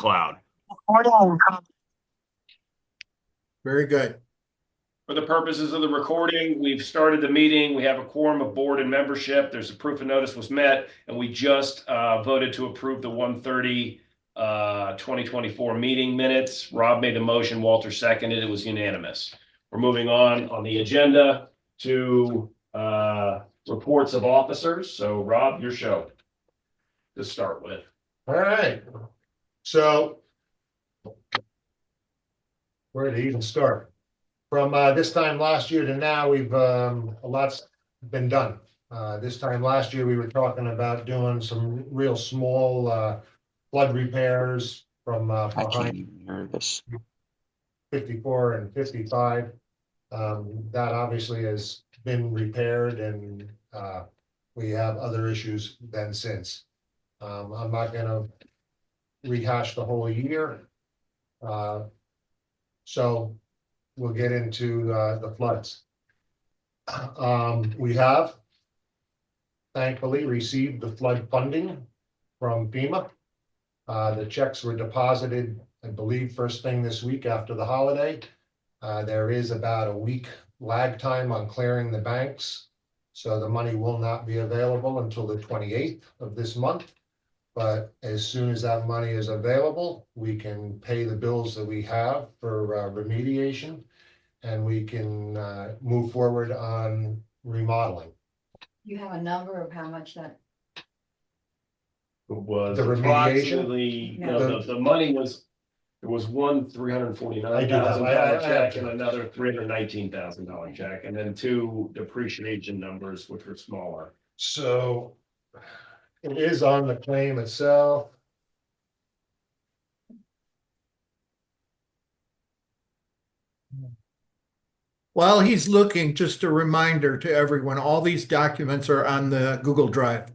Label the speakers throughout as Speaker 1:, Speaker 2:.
Speaker 1: cloud.
Speaker 2: Very good.
Speaker 1: For the purposes of the recording, we've started the meeting. We have a quorum of board and membership. There's a proof of notice was met, and we just voted to approve the 1/30 2024 meeting minutes. Rob made the motion, Walter seconded. It was unanimous. We're moving on the agenda to reports of officers. So Rob, your show to start with.
Speaker 3: All right. So where to even start? From this time last year to now, we've a lot's been done. This time last year, we were talking about doing some real small flood repairs from
Speaker 4: I can't
Speaker 3: behind
Speaker 4: even hear this.
Speaker 3: 54 and 55. That obviously has been repaired, and we have other issues then since. I'm not gonna rehash the whole year. So we'll get into the floods. We have thankfully received the flood funding from FEMA. The checks were deposited, I believe, first thing this week after the holiday. There is about a week lag time on clearing the banks, so the money will not be available until the 28th of this month. But as soon as that money is available, we can pay the bills that we have for remediation, and we can move forward on remodeling.
Speaker 5: You have a number of how much that,
Speaker 1: It was
Speaker 3: The remediation?
Speaker 1: approximately,
Speaker 5: Yeah.
Speaker 1: no, the money was, there was one $349,000
Speaker 3: I
Speaker 1: check
Speaker 3: have
Speaker 1: and another $319,000 check, and then two depreciation numbers, which were smaller.
Speaker 3: So it is on the claim itself.
Speaker 2: While he's looking, just a reminder to everyone, all these documents are on the Google Drive.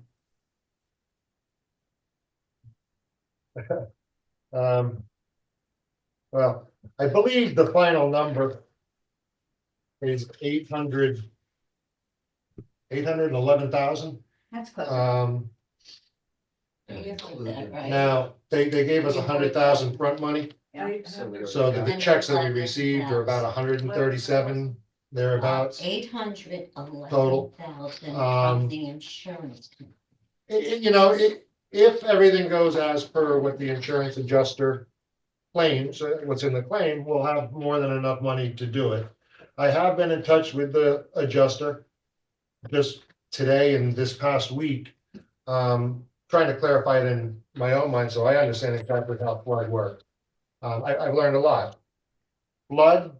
Speaker 3: Well, I believe the final number is 811,000.
Speaker 5: that's close.
Speaker 3: Now, they gave us 100,000 front money,
Speaker 5: Yeah.
Speaker 3: so the checks that we received are about 137 thereabouts.
Speaker 6: 811,000
Speaker 3: Um,
Speaker 6: of the insurance.
Speaker 3: You know, if everything goes as per what the insurance adjuster claims, what's in the claim, we'll have more than enough money to do it. I have been in touch with the adjuster just today and this past week, trying to clarify it in my own mind so I understand exactly how flood works. I've learned a lot. Flood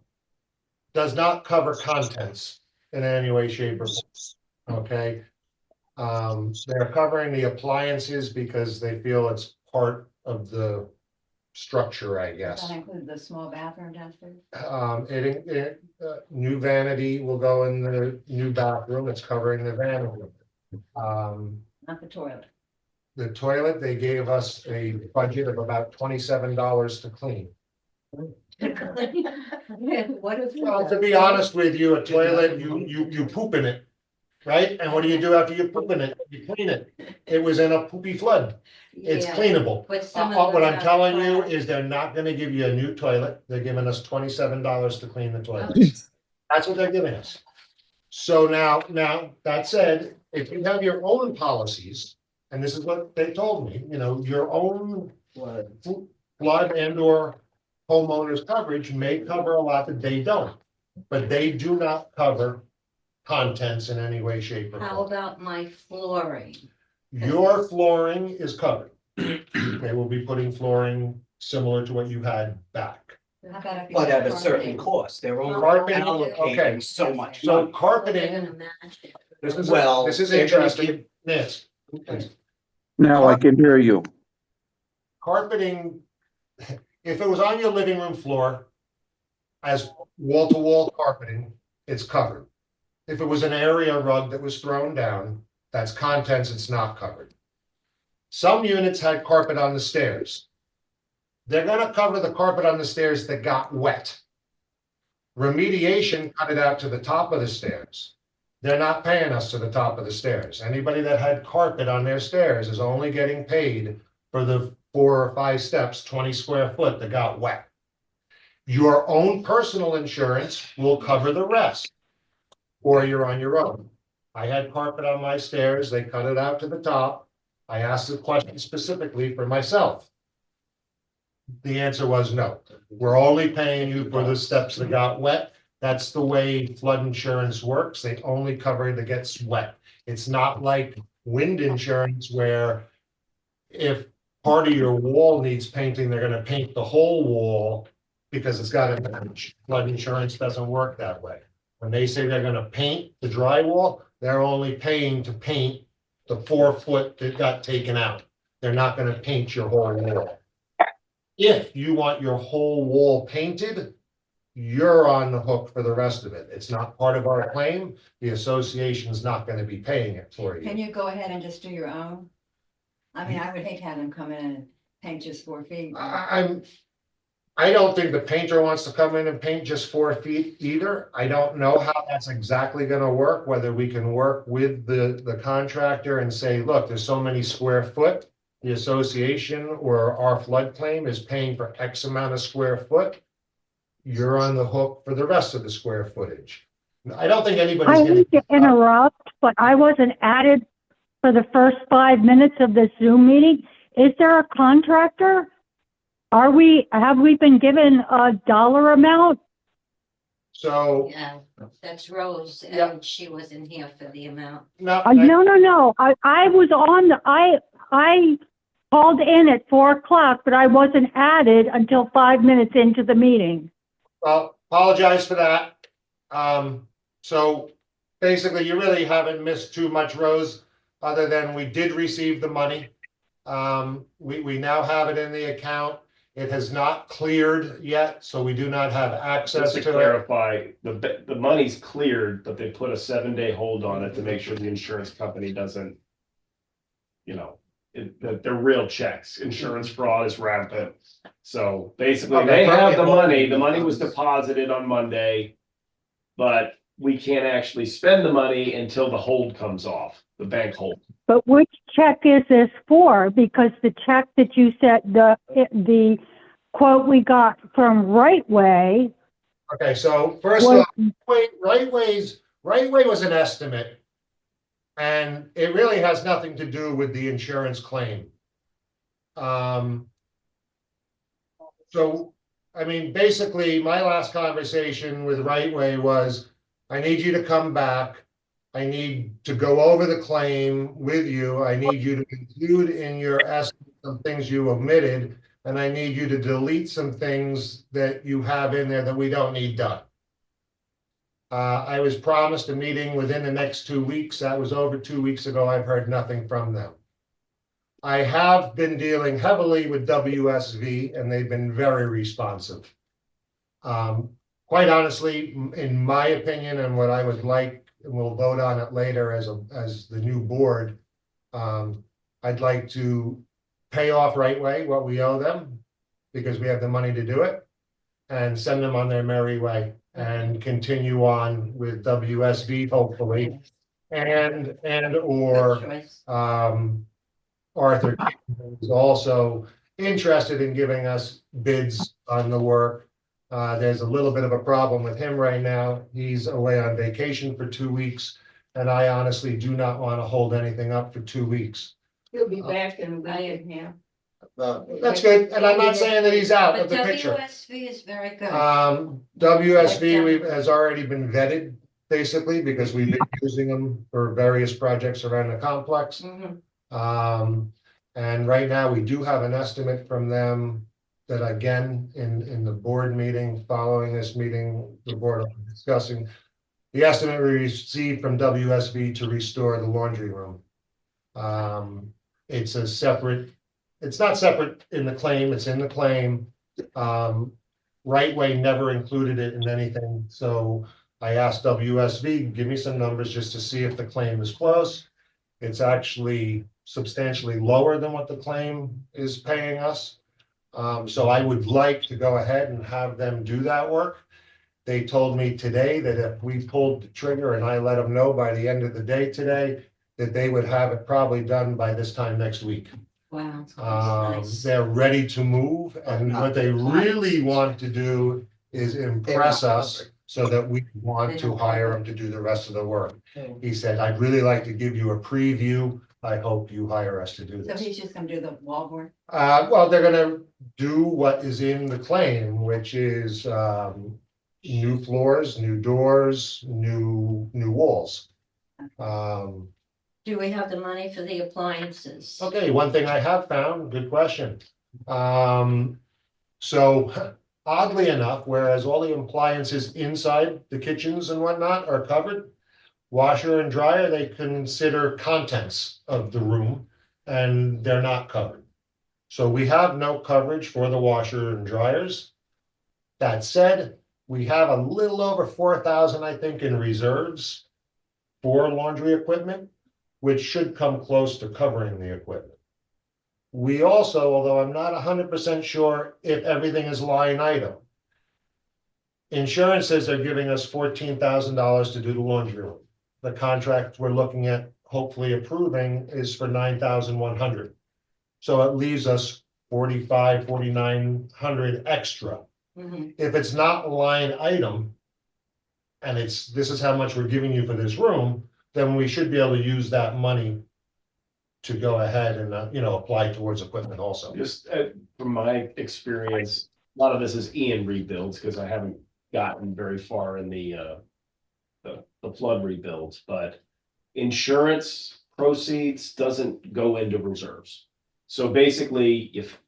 Speaker 3: does not cover contents in any way, shape, or form. Okay. They're covering the appliances because they feel it's part of the structure, I
Speaker 5: Does
Speaker 3: guess.
Speaker 5: that include the small bathroom downstairs?
Speaker 3: New vanity will go in the new bathroom. It's covering the vanity.
Speaker 5: Not the toilet.
Speaker 3: The toilet, they gave us a budget of about $27 to clean.
Speaker 5: What is?
Speaker 3: Well, to be honest with you, a toilet, you poop in it, right? And what do you do after you poop in it? You clean it. It was in a poopy flood. It's
Speaker 6: Yeah,
Speaker 3: cleanable.
Speaker 6: but some of
Speaker 3: What
Speaker 6: them
Speaker 3: I'm
Speaker 6: are
Speaker 3: telling you
Speaker 6: flat.
Speaker 3: is they're not gonna give you a new toilet. They're giving us $27 to clean the toilet. That's what they're giving us. So now, that said, if you have your own policies, and this is what they told me, you know, your own flood and or homeowners coverage may cover a lot that they don't, but they do not cover contents in any way, shape, or
Speaker 6: How
Speaker 3: form.
Speaker 6: about my flooring?
Speaker 3: Your flooring is covered. They will be putting flooring similar to what you had back.
Speaker 5: How about if you
Speaker 7: But
Speaker 5: have
Speaker 7: at a certain
Speaker 5: carpeting?
Speaker 7: cost, they're only
Speaker 3: Carpeting, okay.
Speaker 7: allocating so much
Speaker 3: So
Speaker 7: money.
Speaker 3: carpeting, this is
Speaker 7: Well, they're gonna
Speaker 3: interesting. Yes.
Speaker 4: Now I can hear you.
Speaker 3: Carpeting, if it was on your living room floor as wall-to-wall carpeting, it's covered. If it was an area rug that was thrown down, that's contents, it's not covered. Some units had carpet on the stairs. They're gonna cover the carpet on the stairs that got wet. Remediation cut it out to the top of the stairs. They're not paying us to the top of the stairs. Anybody that had carpet on their stairs is only getting paid for the 4 or 5 steps, 20 square foot that got wet. Your own personal insurance will cover the rest, or you're on your own. I had carpet on my stairs, they cut it out to the top. I asked the question specifically for myself. The answer was no. We're only paying you for the steps that got wet. That's the way flood insurance works. They only cover that gets wet. It's not like wind insurance where if part of your wall needs painting, they're gonna paint the whole wall because it's got a damage. Flood insurance doesn't work that way. When they say they're gonna paint the drywall, they're only paying to paint the 4 foot that got taken out. They're not gonna paint your whole wall. If you want your whole wall painted, you're on the hook for the rest of it. It's not part of our claim. The association's not gonna be paying it for
Speaker 5: Can
Speaker 3: you.
Speaker 5: you go ahead and just do your own? I mean, I would hate to have them come in and paint just 4 feet.
Speaker 3: I don't think the painter wants to come in and paint just 4 feet either. I don't know how that's exactly gonna work, whether we can work with the contractor and say, look, there's so many square foot. The association or our flood claim is paying for X amount of square foot. You're on the hook for the rest of the square footage. I don't think
Speaker 7: I
Speaker 3: anybody's gonna.
Speaker 7: hate to interrupt, but I wasn't added for the first 5 minutes of this Zoom meeting. Is there a contractor? Have we been given a dollar amount?
Speaker 3: So,
Speaker 6: Yeah, that's Rose,
Speaker 3: Yeah.
Speaker 6: and she wasn't here for the amount.
Speaker 3: no,
Speaker 7: No. I was on I called in at 4 o'clock, but I wasn't added until 5 minutes into the meeting.
Speaker 3: well, apologize for that. So basically, you really haven't missed too much, Rose, other than we did receive the money. We now have it in the account. It has not cleared yet, so we do not have access
Speaker 1: Just to
Speaker 3: to it.
Speaker 1: clarify, the money's cleared, but they put a 7-day hold on it to make sure the insurance company doesn't, they're real checks. Insurance fraud is rampant. So basically,
Speaker 3: Okay,
Speaker 1: they have the
Speaker 3: perfect.
Speaker 1: money. The money was deposited on Monday. But we can't actually spend the money until the hold comes off, the bank hold.
Speaker 7: But which check is this for? Because the check that you said, the quote we got from Right Way
Speaker 3: Okay, so first
Speaker 7: was,
Speaker 3: off, Right Way was an estimate. And it really has nothing to do with the insurance claim. So, I mean, basically, my last conversation with Right Way was, I need you to come back. I need to go over the claim with you. I need you to include in your estimate some things you omitted, and I need you to delete some things that you have in there that we don't need done. I was promised a meeting within the next 2 weeks. That was over 2 weeks ago. I've heard nothing from them. I have been dealing heavily with WSV, and they've been very responsive. Quite honestly, in my opinion, and what I would like, and we'll vote on it later as the new board, I'd like to pay off Right Way what we owe them, because we have the money to do it, and send them on their merry way and continue on with WSV hopefully, and
Speaker 6: Good
Speaker 3: or
Speaker 6: choice.
Speaker 3: Arthur is also interested in giving us bids on the work. There's a little bit of a problem with him right now. He's away on vacation for 2 weeks, and I honestly do not want to hold anything up for 2 weeks.
Speaker 5: He'll be back in a week and a half.
Speaker 3: That's good, and I'm not saying that he's out of
Speaker 6: But
Speaker 3: the picture.
Speaker 6: WSV is very good.
Speaker 3: WSV has already been vetted, basically, because we've been using them for various projects around the complex.
Speaker 5: Mhm.
Speaker 3: And right now, we do have an estimate from them that again, in the board meeting, following this meeting, the board will be discussing. The estimate we received from WSV to restore the laundry room. It's a separate, it's not separate in the claim, it's in the claim. Right Way never included it in anything, so I asked WSV, give me some numbers just to see if the claim is close. It's actually substantially lower than what the claim is paying us. So I would like to go ahead and have them do that work. They told me today that if we pulled the trigger and I let them know by the end of the day today, that they would have it probably done by this time next week.
Speaker 6: Wow. Nice.
Speaker 3: They're ready to move, and what they really want to do is impress us so that we want to hire them to do the rest of the work. He said, I'd really like to give you a preview. I hope you hire us to do
Speaker 5: So
Speaker 3: this.
Speaker 5: he's just gonna do the wallboard?
Speaker 3: Well, they're gonna do what is in the claim, which is, new floors, new doors, new walls.
Speaker 6: Do we have the money for the appliances?
Speaker 3: Okay, one thing I have found, good question. So oddly enough, whereas all the appliances inside the kitchens and whatnot are covered, washer and dryer, they consider contents of the room and they're not covered. So we have no coverage for the washer and dryers. That said, we have a little over 4,000, I think, in reserves for laundry equipment, which should come close to covering the equipment. We also, although I'm not 100% sure if everything is line item, insurance says they're giving us $14,000 to do the laundry room. The contract we're looking at, hopefully approving, is for $9,100. So it leaves us $4,900 extra.
Speaker 6: Mhm.
Speaker 3: If it's not line item, and this is how much we're giving you for this room, then we should be able to use that money to go ahead and, apply towards equipment also.
Speaker 1: Just from my experience, a lot of this is Ian rebuilds, because I haven't gotten very far in the flood rebuilds, but insurance proceeds doesn't go into reserves. So basically, if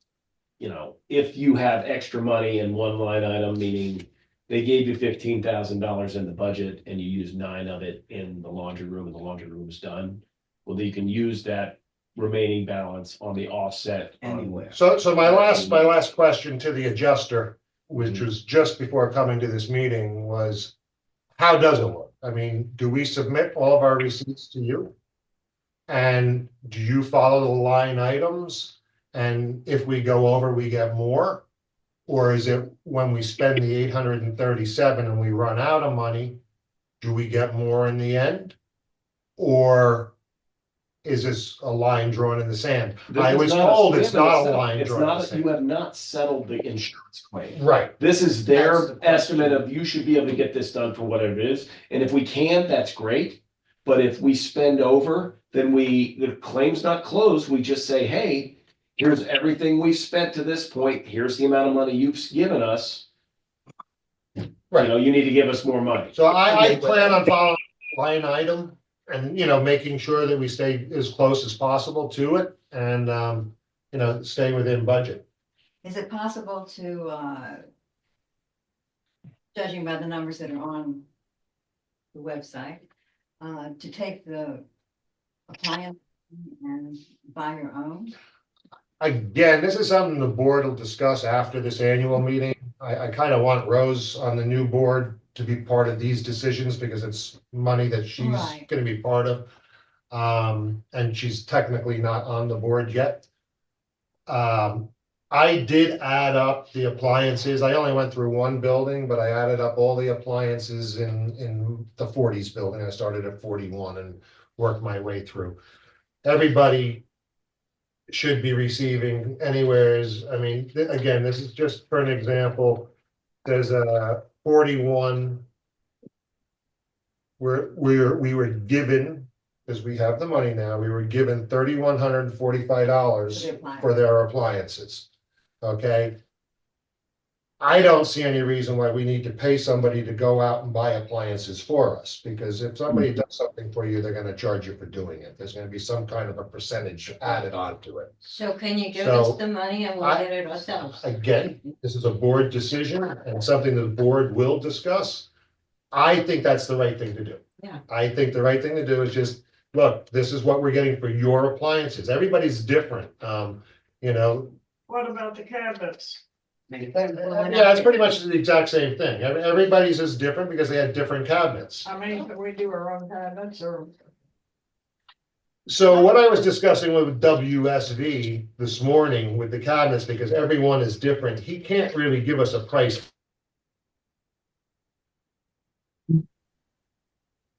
Speaker 1: you have extra money in one line item, meaning they gave you $15,000 in the budget and you use 9 of it in the laundry room and the laundry room is done, well, then you can use that remaining balance on the offset anywhere.
Speaker 3: So my last question to the adjuster, which was just before coming to this meeting, was how does it work? I mean, do we submit all of our receipts to you? And do you follow the line items? And if we go over, we get more? Or is it when we spend the 837 and we run out of money, do we get more in the end? Or is this a line drawn in the sand? I was told it's not a line drawn in the sand.
Speaker 1: You have not settled the insurance claim.
Speaker 3: Right.
Speaker 1: This is
Speaker 3: That's
Speaker 1: their
Speaker 3: the question.
Speaker 1: estimate of you should be able to get this done for whatever it is. And if we can, that's great. But if we spend over, then the claim's not closed. We just say, hey, here's everything we've spent to this point. Here's the amount of money you've given us.
Speaker 3: Right.
Speaker 1: You need to give us more money.
Speaker 3: So I plan on following line item and, making sure that we stay as close as possible to it and, stay within budget.
Speaker 5: Is it possible to, judging by the numbers that are on the website, to take the appliance and buy your own?
Speaker 3: Again, this is something the board will discuss after this annual meeting. I kind of want Rose on the new board to be part of these decisions because it's money that she's
Speaker 5: Right.
Speaker 3: gonna be part of. And she's technically not on the board yet. I did add up the appliances. I only went through one building, but I added up all the appliances in the 40s building. I started at 41 and worked my way through. Everybody should be receiving anywheres. I mean, again, this is just for an example. There's a 41 where we were given, because we have the money now, we were given $3,145 for their appliances. Okay. I don't see any reason why we need to pay somebody to go out and buy appliances for us, because if somebody does something for you, they're gonna charge you for doing it. There's gonna be some kind of a percentage added onto it.
Speaker 6: So can you give
Speaker 3: So,
Speaker 6: us the money and we'll
Speaker 3: I-
Speaker 6: get it ourselves?
Speaker 3: Again, this is a board decision and something the board will discuss. I think that's the right thing to do.
Speaker 6: Yeah.
Speaker 3: I think the right thing to do is just, look, this is what we're getting for your appliances. Everybody's different.
Speaker 8: What about the cabinets?
Speaker 3: Yeah, it's pretty much the exact same thing. Everybody's is different because they had different cabinets.
Speaker 8: I mean, can we do our own cabinets or?
Speaker 3: So what I was discussing with WSV this morning with the cabinets, because everyone is different, he can't really give us a price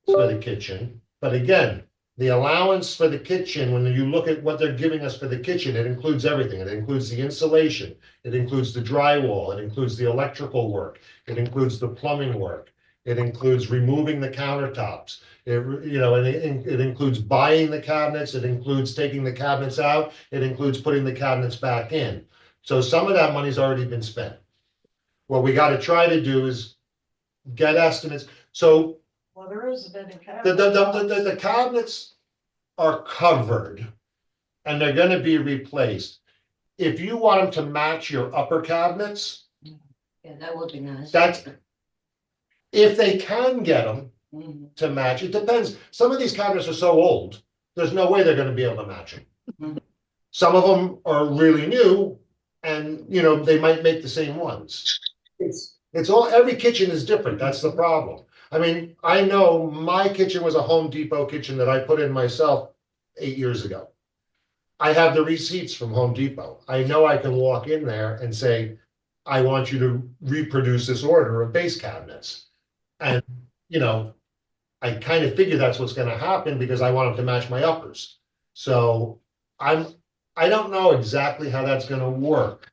Speaker 3: for the kitchen. But again, The allowance for the kitchen, when you look at what they're giving us for the kitchen, it includes everything. It includes the insulation, it includes the drywall, it includes the electrical work, it includes the plumbing work, it includes removing the countertops. It includes buying the cabinets, it includes taking the cabinets out, it includes putting the cabinets back in. So some of that money's already been spent. What we gotta try to do is get estimates. So
Speaker 8: Well, there isn't any.
Speaker 3: the cabinets are covered and they're gonna be replaced. If you want them to match your upper cabinets,
Speaker 6: Yeah, that would be nice.
Speaker 3: that's, if they can get them
Speaker 6: Mhm.
Speaker 3: to match, it depends. Some of these cabinets are so old, there's no way they're gonna be able to match them.
Speaker 6: Mhm.
Speaker 3: Some of them are really new and, they might make the same ones. It's all, every kitchen is different, that's the problem. I mean, I know my kitchen was a Home Depot kitchen that I put in myself 8 years ago. I have the receipts from Home Depot. I know I can walk in there and say, I want you to reproduce this order of base cabinets. And, I kind of figure that's what's gonna happen because I want them to match my uppers. So I don't know exactly how that's gonna work.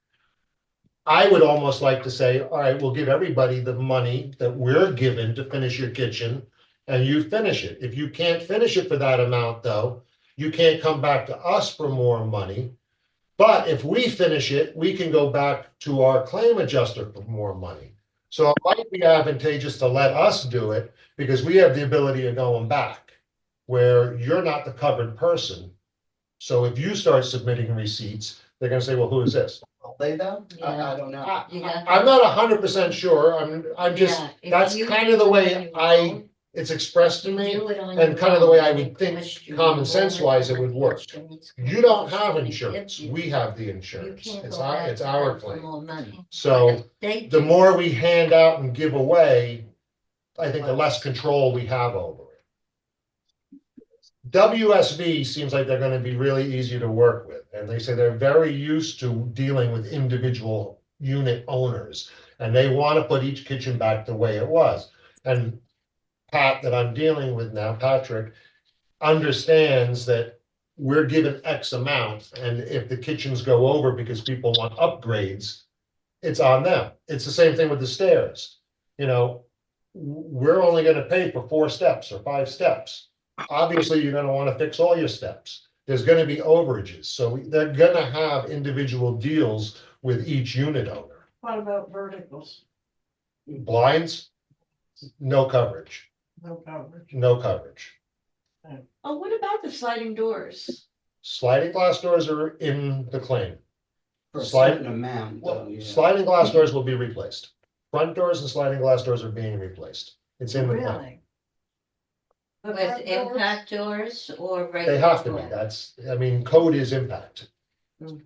Speaker 3: I would almost like to say, all right, we'll give everybody the money that we're given to finish your kitchen and you finish it. If you can't finish it for that amount though, you can't come back to us for more money. But if we finish it, we can go back to our claim adjuster for more money. So it might be advantageous to let us do it because we have the ability of going back where you're not the covered person. So if you start submitting receipts, they're gonna say, well, who is this?
Speaker 9: They though?
Speaker 6: Yeah.
Speaker 9: I don't know.
Speaker 6: You got
Speaker 3: I'm not 100% sure. I'm just,
Speaker 6: Yeah, if
Speaker 3: that's
Speaker 6: you
Speaker 3: kind of the way
Speaker 6: do it on your own,
Speaker 3: it's expressed to me.
Speaker 6: do it on
Speaker 3: and
Speaker 6: your
Speaker 3: kind of the way I
Speaker 6: own,
Speaker 3: would think,
Speaker 6: question
Speaker 3: common
Speaker 6: all
Speaker 3: sense wise, it would work.
Speaker 6: questions,
Speaker 3: You don't have
Speaker 6: questions,
Speaker 3: insurance.
Speaker 6: you-
Speaker 3: We have the
Speaker 6: You
Speaker 3: insurance.
Speaker 6: can't
Speaker 3: It's
Speaker 6: go
Speaker 3: our,
Speaker 6: back
Speaker 3: it's
Speaker 6: to
Speaker 3: our
Speaker 6: them for
Speaker 3: claim.
Speaker 6: more money.
Speaker 3: So
Speaker 6: But if they
Speaker 3: the
Speaker 6: do-
Speaker 3: more we hand out and give away, I think the less control we have over it. WSV seems like they're gonna be really easy to work with, and they say they're very used to dealing with individual unit owners. And they wanna put each kitchen back the way it was. And Pat, that I'm dealing with now, Patrick, understands that we're given X amount, and if the kitchens go over because people want upgrades, it's on them. It's the same thing with the stairs. We're only gonna pay for 4 steps or 5 steps. Obviously, you're gonna wanna fix all your steps. There's gonna be overages, so they're gonna have individual deals with each unit owner.
Speaker 8: What about verticals?
Speaker 3: Blinds, no coverage,
Speaker 8: No coverage.
Speaker 3: no coverage.
Speaker 6: Oh, what about the sliding doors?
Speaker 3: Sliding glass doors are in the claim.
Speaker 9: For a
Speaker 3: Slide-
Speaker 9: certain amount, though, yeah.
Speaker 3: Sliding glass doors will be replaced. Front doors and sliding glass doors are being replaced. It's in the claim.
Speaker 5: Really?
Speaker 8: The
Speaker 6: With
Speaker 8: front doors?
Speaker 6: impact doors or regular?
Speaker 3: They have to be,
Speaker 6: doors?
Speaker 3: code is impact.
Speaker 6: Mm.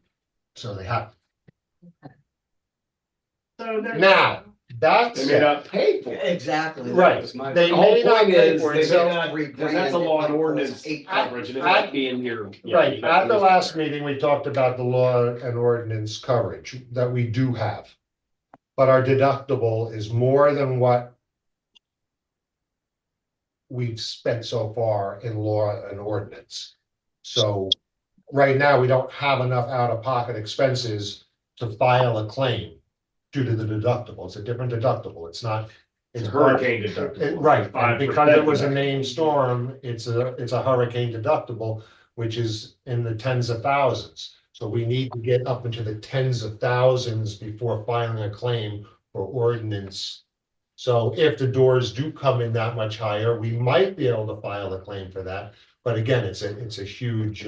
Speaker 3: So they have.
Speaker 8: So they're.
Speaker 3: Now, that's,
Speaker 1: They may not pay for it.
Speaker 9: Exactly. that
Speaker 3: Right.
Speaker 9: was my-
Speaker 3: They
Speaker 1: The whole
Speaker 3: may not
Speaker 1: point
Speaker 3: pay
Speaker 1: is,
Speaker 3: for it,
Speaker 1: they
Speaker 3: so-
Speaker 1: may not, because that's a law and ordinance coverage, and it might be in your.
Speaker 3: right, at the last meeting, we talked about the law and ordinance coverage that we do have. But our deductible is more than what we've spent so far in law and ordinance. So right now, we don't have enough out-of-pocket expenses to file a claim due to the deductible. It's a different deductible. It's not.
Speaker 1: It's hurricane deductible.
Speaker 3: Right, and
Speaker 1: 5%
Speaker 3: because it was a
Speaker 1: deductible.
Speaker 3: named storm, it's a hurricane deductible, which is in the tens of thousands. So we need to get up into the tens of thousands before filing a claim for ordinance. So if the doors do come in that much higher, we might be able to file a claim for that. But again, it's a huge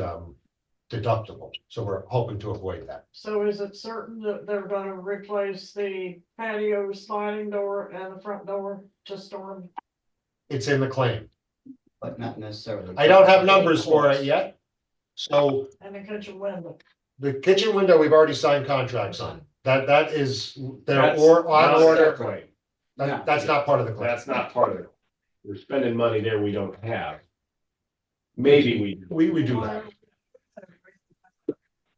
Speaker 3: deductible, so we're hoping to avoid that.
Speaker 8: So is it certain that they're gonna replace the patio sliding door and the front door to storm?
Speaker 3: It's in the claim.
Speaker 9: But not necessarily.
Speaker 3: I don't have numbers for it yet. So
Speaker 8: And the kitchen window?
Speaker 3: the kitchen window, we've already signed contracts on. That is, they're
Speaker 1: That's
Speaker 3: on
Speaker 1: not
Speaker 3: order.
Speaker 1: their claim.
Speaker 3: That's not part of the claim.
Speaker 1: That's not part of it. We're spending money there we don't have. Maybe we do.
Speaker 3: We do have,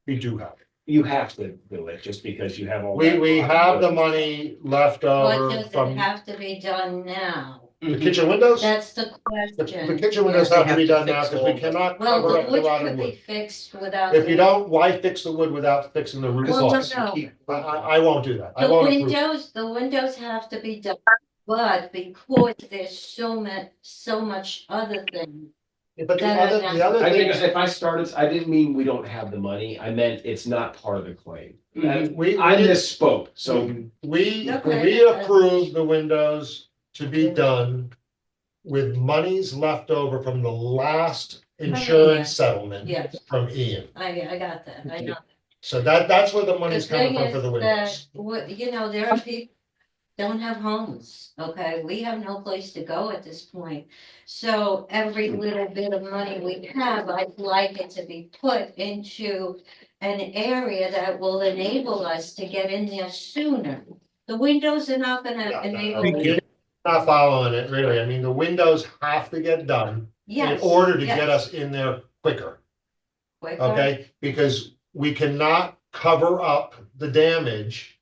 Speaker 3: we do have.
Speaker 1: You have to do it just because you have all.
Speaker 3: We
Speaker 1: that
Speaker 3: have the
Speaker 1: money.
Speaker 3: money left
Speaker 6: What
Speaker 3: over
Speaker 6: does it
Speaker 3: from,
Speaker 6: have to be done now?
Speaker 3: The kitchen windows?
Speaker 5: That's the
Speaker 3: The
Speaker 5: question.
Speaker 3: kitchen windows
Speaker 9: Yeah,
Speaker 3: have
Speaker 9: they
Speaker 3: to be
Speaker 9: have to
Speaker 3: done now
Speaker 9: fix
Speaker 3: because we
Speaker 9: all the-
Speaker 3: cannot
Speaker 5: Well,
Speaker 3: cover
Speaker 5: the
Speaker 3: up the
Speaker 5: wood
Speaker 3: rotted
Speaker 5: could be
Speaker 3: wood.
Speaker 5: fixed without.
Speaker 3: If you
Speaker 5: the-
Speaker 3: don't, why fix the wood without fixing the root
Speaker 5: Well, no,
Speaker 3: cause?
Speaker 5: no.
Speaker 3: I won't do that. I
Speaker 5: The
Speaker 3: won't approve.
Speaker 5: the windows have to be done, but because there's so much other things.
Speaker 3: But the
Speaker 5: that are
Speaker 3: other, the other
Speaker 1: I think
Speaker 3: thing,
Speaker 1: if I started, I didn't mean we don't have the money. I meant it's not part of the claim.
Speaker 3: we,
Speaker 1: I misspoke, so
Speaker 3: we
Speaker 5: Okay.
Speaker 3: approved the windows to be done with monies left over from the last insurance settlement
Speaker 5: Yes,
Speaker 3: from Ian.
Speaker 5: I got that, I know.
Speaker 3: So that's where the money's
Speaker 5: The
Speaker 3: coming
Speaker 5: thing
Speaker 3: from for
Speaker 5: is
Speaker 3: the windows.
Speaker 5: that, you know, there are people don't have homes, okay? We have no place to go at this point. So every little bit of money we have, I'd like it to be put into an area that will enable us to get in there sooner. The windows are not gonna enable.
Speaker 3: You're not following it, really. I mean, the windows have to get done in
Speaker 5: Yes,
Speaker 3: order to get
Speaker 5: yes.
Speaker 3: us in there quicker,
Speaker 5: Quicker.
Speaker 3: okay? Because we cannot cover up the damage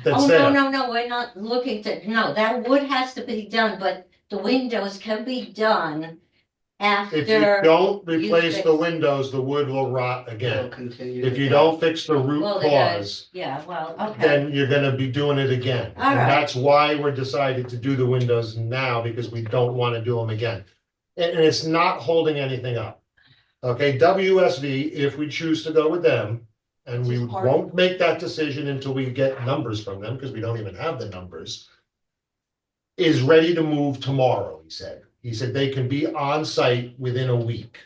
Speaker 3: that's
Speaker 5: Oh,
Speaker 3: there.
Speaker 5: no, we're not looking to, no, that wood has to be done, but the windows can be done
Speaker 3: If you
Speaker 5: after.
Speaker 3: don't replace the
Speaker 5: fix-
Speaker 3: windows, the wood will rot
Speaker 9: They'll
Speaker 3: again.
Speaker 9: continue.
Speaker 3: If
Speaker 9: to
Speaker 3: you
Speaker 9: die.
Speaker 3: don't fix the root
Speaker 5: Well, they gotta-
Speaker 3: cause,
Speaker 5: Yeah, well, okay,
Speaker 3: then you're gonna be doing it again.
Speaker 5: All
Speaker 3: And
Speaker 5: right.
Speaker 3: that's why we're decided to do the windows now, because we don't wanna do them again. And it's not holding anything up. Okay, WSV, if we choose to go with them, and we
Speaker 5: Just part of
Speaker 3: won't make that decision until we get numbers from them, because we don't even have the numbers. Is ready to move tomorrow, he said. He said they can be on site within a week.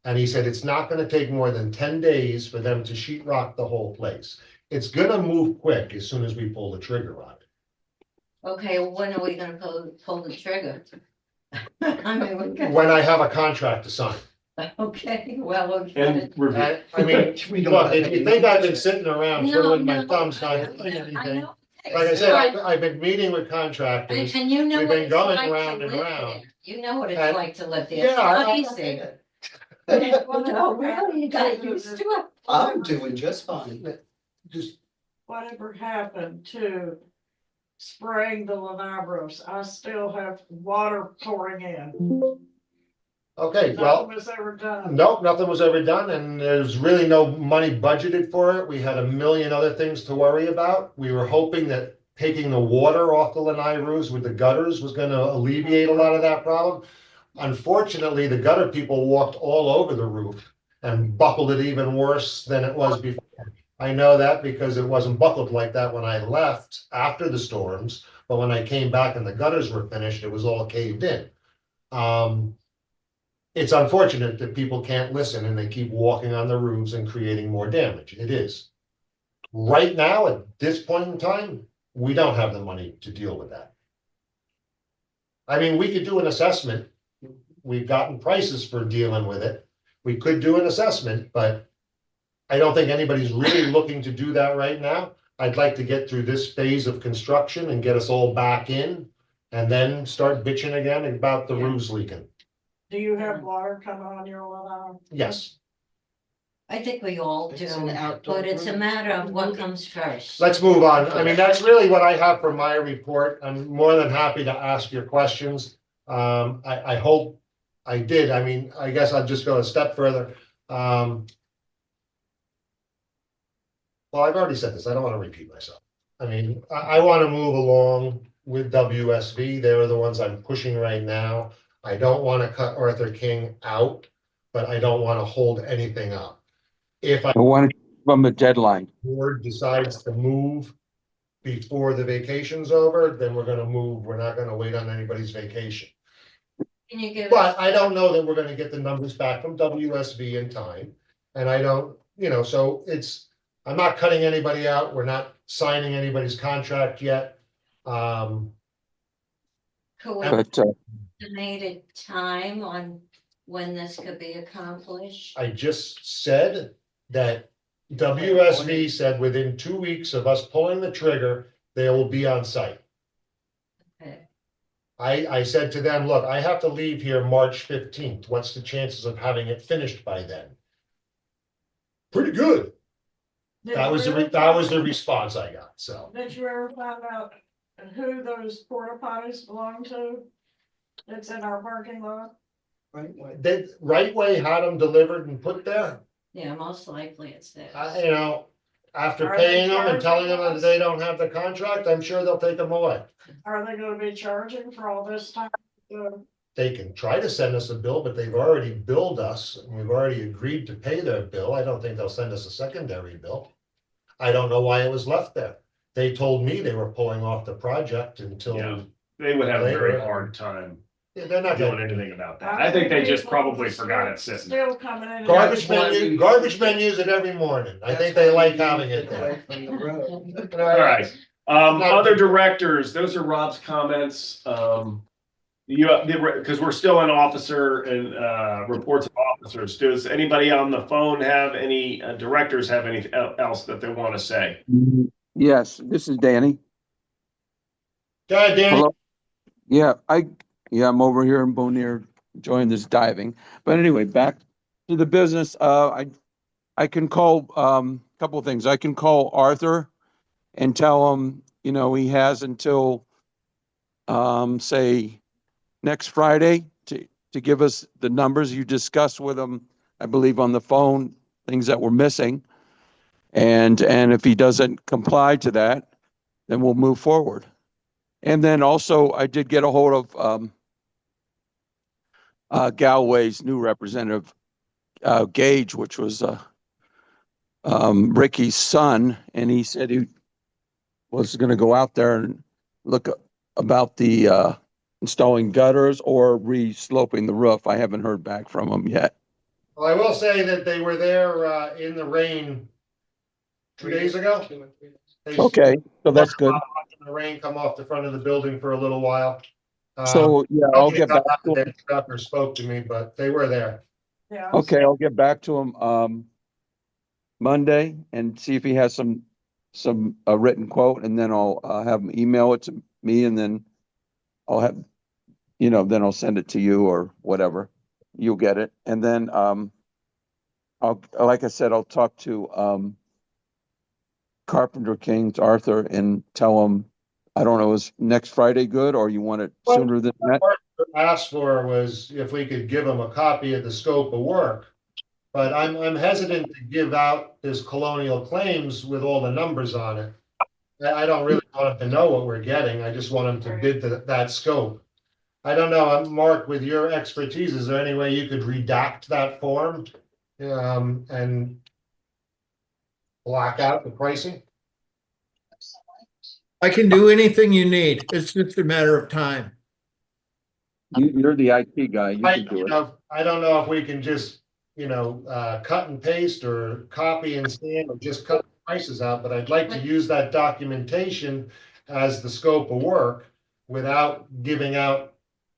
Speaker 3: And he said it's not gonna take more than 10 days for them to sheet rock the whole place. It's gonna move quick as soon as we pull the trigger on it.
Speaker 5: okay, when are we gonna pull the trigger? I mean, we're gonna.
Speaker 3: When I have a contract to sign.
Speaker 5: Okay, well, we're
Speaker 1: and
Speaker 5: gonna.
Speaker 1: review.
Speaker 3: I mean,
Speaker 9: We don't
Speaker 3: look,
Speaker 9: have
Speaker 3: if you
Speaker 9: any
Speaker 3: think I've been
Speaker 9: numbers.
Speaker 3: sitting around
Speaker 5: No,
Speaker 3: twiddling my
Speaker 5: no,
Speaker 3: thumbs, not
Speaker 5: I
Speaker 3: doing anything.
Speaker 5: know.
Speaker 3: Like I said, I've been meeting with contractors.
Speaker 5: And you know
Speaker 3: We've
Speaker 5: what
Speaker 3: been
Speaker 5: it's
Speaker 3: going
Speaker 5: like
Speaker 3: round
Speaker 5: to
Speaker 3: and
Speaker 5: live
Speaker 3: round.
Speaker 5: there. You know what it's
Speaker 3: And-
Speaker 5: like to live there.
Speaker 3: Yeah,
Speaker 5: It's not easy. No, really, you got used to it.
Speaker 9: I'm doing just fine.
Speaker 3: Just,
Speaker 8: Whatever happened to spraying the Lenabros? I still have water pouring in.
Speaker 3: okay, well.
Speaker 8: Nothing was ever done.
Speaker 3: Nope, nothing was ever done, and there's really no money budgeted for it. We had a million other things to worry about. We were hoping that taking the water off the lanai roofs with the gutters was gonna alleviate a lot of that problem. Unfortunately, the gutter people walked all over the roof and buckled it even worse than it was before. I know that because it wasn't buckled like that when I left after the storms, but when I came back and the gutters were finished, it was all caved in. It's unfortunate that people can't listen and they keep walking on the roofs and creating more damage. It is. Right now, at this point in time, we don't have the money to deal with that. I mean, we could do an assessment. We've gotten prices for dealing with it. We could do an assessment, but I don't think anybody's really looking to do that right now. I'd like to get through this phase of construction and get us all back in and then start bitching again about the roofs leaking.
Speaker 8: Do you have water coming on your Lenab?
Speaker 3: Yes.
Speaker 5: I think we all do,
Speaker 9: It's an outdoor
Speaker 5: but it's a
Speaker 9: room.
Speaker 5: matter of what comes first.
Speaker 3: Let's move on. I mean, that's really what I have for my report. I'm more than happy to ask your questions. I hope I did. I mean, I guess I'll just go a step further. Well, I've already said this. I don't want to repeat myself. I mean, I want to move along with WSV. They're the ones I'm pushing right now. I don't want to cut Arthur King out, but I don't want to hold anything up. If
Speaker 4: I want to give them a deadline.
Speaker 3: board decides to move before the vacation's over, then we're gonna move. We're not gonna wait on anybody's vacation.
Speaker 5: Can you give
Speaker 3: But
Speaker 5: us,
Speaker 3: I don't know that we're gonna get the numbers back from WSV in time. And I don't, so I'm not cutting anybody out. We're not signing anybody's contract yet.
Speaker 5: could we
Speaker 4: But
Speaker 5: estimated time on when this could be accomplished?
Speaker 3: I just said that WSV said within 2 weeks of us pulling the trigger, they will be on site.
Speaker 5: Okay.
Speaker 3: I said to them, look, I have to leave here March 15th. What's the chances of having it finished by then? Pretty good.
Speaker 8: Did
Speaker 3: That
Speaker 8: you
Speaker 3: was
Speaker 8: ever
Speaker 3: the response I got, so.
Speaker 8: Did you ever find out who those porta potties belong to? It's in our parking lot.
Speaker 9: Right, like,
Speaker 3: Right Way had them delivered and put there.
Speaker 5: Yeah, most likely it's theirs.
Speaker 3: You know, after
Speaker 8: Are they
Speaker 3: paying them and telling them
Speaker 8: charging
Speaker 3: that
Speaker 8: us?
Speaker 3: they don't have the contract, I'm sure they'll take them away.
Speaker 8: Are they gonna be charging for all this time?
Speaker 3: They can try to send us a bill, but they've already billed us, and we've already agreed to pay their bill. I don't think they'll send us a secondary bill. I don't know why it was left there. They told me they were pulling off the project
Speaker 1: Yeah.
Speaker 3: until,
Speaker 1: They would have a very
Speaker 3: Later.
Speaker 1: hard time
Speaker 3: yeah, they're not
Speaker 1: doing
Speaker 3: gonna.
Speaker 1: anything about that. I think they just probably forgot it sitting.
Speaker 8: Still coming in.
Speaker 3: Garbage
Speaker 9: That's why
Speaker 3: men,
Speaker 9: we-
Speaker 3: garbage men use it every morning. I think they like having it there.
Speaker 9: Away from the road.
Speaker 1: All right. Other directors, those are Rob's comments. Because we're still in officer and reports of officers. Does anybody on the phone have any directors have anything else that they want to say?
Speaker 4: Yes, this is Danny.
Speaker 3: Go ahead, Danny.
Speaker 4: Hello. Yeah, I'm over here in Bonaire enjoying this diving. But anyway, back to the business. I can call, couple of things. I can call Arthur and tell him, he has until, say, next Friday to give us the numbers you discussed with him, I believe on the phone, things that were missing. And if he doesn't comply to that, then we'll move forward. And then also I did get a hold of Galway's new representative, Gage, which was Ricky's son, and he said he was going to go out there and look about the installing gutters or re-sloping the roof. I haven't heard back from him yet.
Speaker 3: Well, I will say that they were there in the rain 2 days ago.
Speaker 9: 2 or 3 days.
Speaker 3: They
Speaker 4: Okay, so that's good.
Speaker 3: watching the rain come off the front of the building for a little while.
Speaker 4: So yeah, I'll get back to him.
Speaker 3: Or spoke to me, but they were there.
Speaker 8: Yeah.
Speaker 4: Okay, I'll get back to him Monday and see if he has some written quote, and then I'll have him email it to me, and then I'll have, then I'll send it to you or whatever. You'll get it. And then like I said, I'll talk to Carpenter King's Arthur and tell him, I don't know, is next Friday good, or you want it sooner than that?
Speaker 3: Asked for was if we could give them a copy of the scope of work. But I'm hesitant to give out this colonial claims with all the numbers on it. I don't really want them to know what we're getting. I just want them to bid that scope. I don't know, Mark, with your expertise, is there any way you could redact that form? And block out the pricing?
Speaker 2: I can do anything you need. It's just a matter of time.
Speaker 4: You're the IT guy. You can do it.
Speaker 3: I don't know if we can just, cut and paste or copy and scan or just cut the prices out, but I'd like to use that documentation as the scope of work without giving out,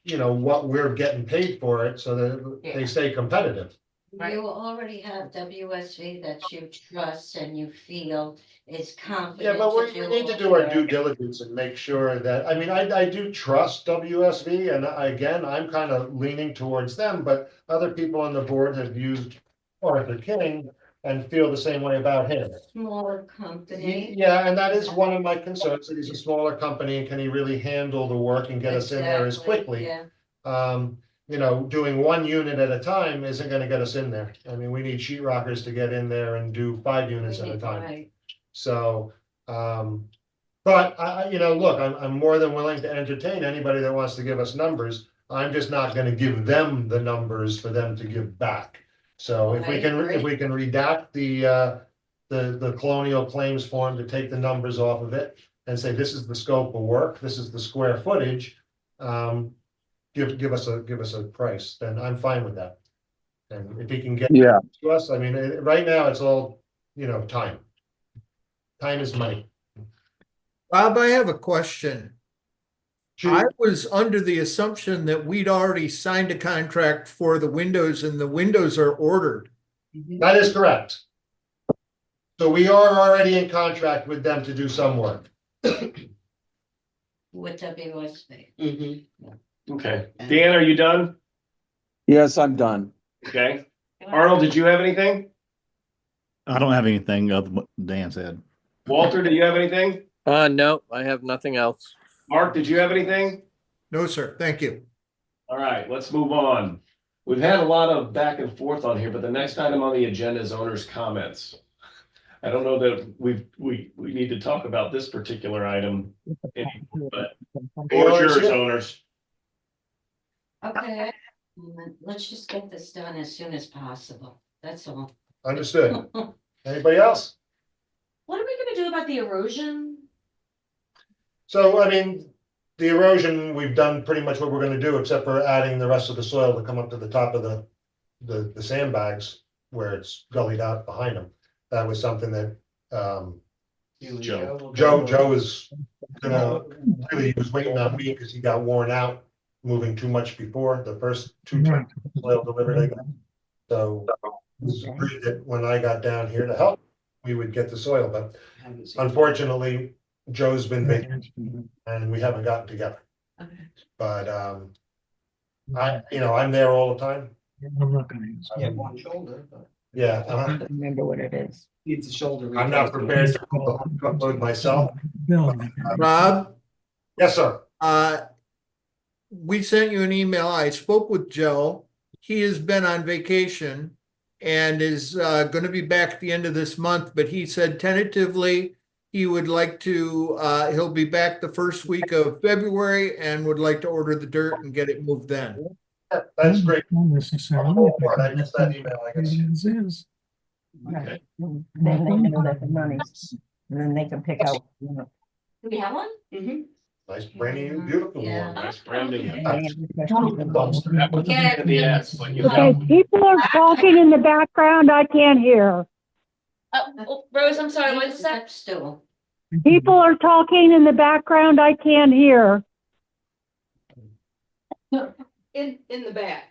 Speaker 3: what we're getting paid for it so that they stay competitive.
Speaker 5: You already have WSV that you trust and you feel is
Speaker 3: Yeah,
Speaker 5: confident.
Speaker 3: but we need to do our due
Speaker 5: work.
Speaker 3: diligence and make sure that, I do trust WSV, and again, I'm kind of leaning towards them, but other people on the board have used Arthur King and feel the same way about him.
Speaker 5: Smaller company.
Speaker 3: Yeah, and that is one of my concerns, that he's a smaller company, and can he really handle the work and get us in there as
Speaker 5: Exactly,
Speaker 3: quickly?
Speaker 5: Yeah.
Speaker 3: Doing one unit at a time isn't gonna get us in there. We need sheetrockers to get in there and do 5 units at a time.
Speaker 5: Right.
Speaker 3: So, but look, I'm more than willing to entertain anybody that wants to give us numbers. I'm just not gonna give them the numbers for them to give back. So if
Speaker 5: I agree.
Speaker 3: we can redact the colonial claims form to take the numbers off of it and say, this is the scope of work, this is the square footage, give us a price, then I'm fine with that. And if he can get
Speaker 4: Yeah.
Speaker 3: to us, right now it's all, time. Time is money.
Speaker 2: Bob, I have a question. I was under the assumption that we'd already signed a contract for the windows and the windows are ordered.
Speaker 3: That is correct. So we are already in contract with them to do some work.
Speaker 5: With WSV.
Speaker 9: Mhm.
Speaker 1: Okay. Dan, are you done?
Speaker 4: Yes, I'm done.
Speaker 1: Okay. Arnold, did you have anything?
Speaker 10: I don't have anything other than what Dan said.
Speaker 1: Walter, do you have anything?
Speaker 11: No, I have nothing else.
Speaker 1: Mark, did you have anything?
Speaker 2: No, sir. Thank you.
Speaker 1: All right, let's move on. We've had a lot of back and forth on here, but the next item on the agenda is owners' comments. I don't know that we need to talk about this particular item anymore, but floor is yours, owners.
Speaker 5: Okay, let's just get this done as soon as possible. That's all.
Speaker 3: Understood. Anybody else?
Speaker 6: What are we gonna do about the erosion?
Speaker 3: So, I mean, the erosion, we've done pretty much what we're gonna do, except for adding the rest of the soil to come up to the top of the sandbags where it's gullied out behind them. That was something that, Joe was gonna, really, he was waiting on me because he got worn out moving too much before the first 2 times soil delivered. So it was agreed that when I got down here to help, we would get the soil, but unfortunately, Joe's been busy and we haven't gotten together.
Speaker 6: Okay.
Speaker 3: But I'm there all the time.
Speaker 9: I'm not gonna answer. You have one shoulder, but.
Speaker 3: Yeah,
Speaker 9: Remember what it is. It's a shoulder.
Speaker 3: I'm not prepared to upload myself.
Speaker 2: Rob,
Speaker 3: Yes, sir.
Speaker 2: we sent you an email. I spoke with Joe. He has been on vacation and is going to be back at the end of this month, but he said tentatively he would like to, he'll be back the first week of February and would like to order the dirt and get it moved then.
Speaker 3: Yeah, that's great.
Speaker 9: Not necessarily.
Speaker 3: I missed that email, I guess.
Speaker 9: It is.
Speaker 1: Okay.
Speaker 11: Then they know that the money's, and then they can pick out, you know.
Speaker 6: Do we have one?
Speaker 11: Mm-hmm.
Speaker 3: Nice, brand new, beautiful
Speaker 5: Yeah.
Speaker 3: one.
Speaker 1: Nice branding.
Speaker 11: Any other questions?
Speaker 1: That was in the ads, but you
Speaker 7: Okay,
Speaker 1: know.
Speaker 7: people are talking in the background. I can't hear.
Speaker 6: Rose, I'm sorry, what is that?
Speaker 5: Step stool.
Speaker 7: People are talking in the background. I can't hear.
Speaker 9: In the back.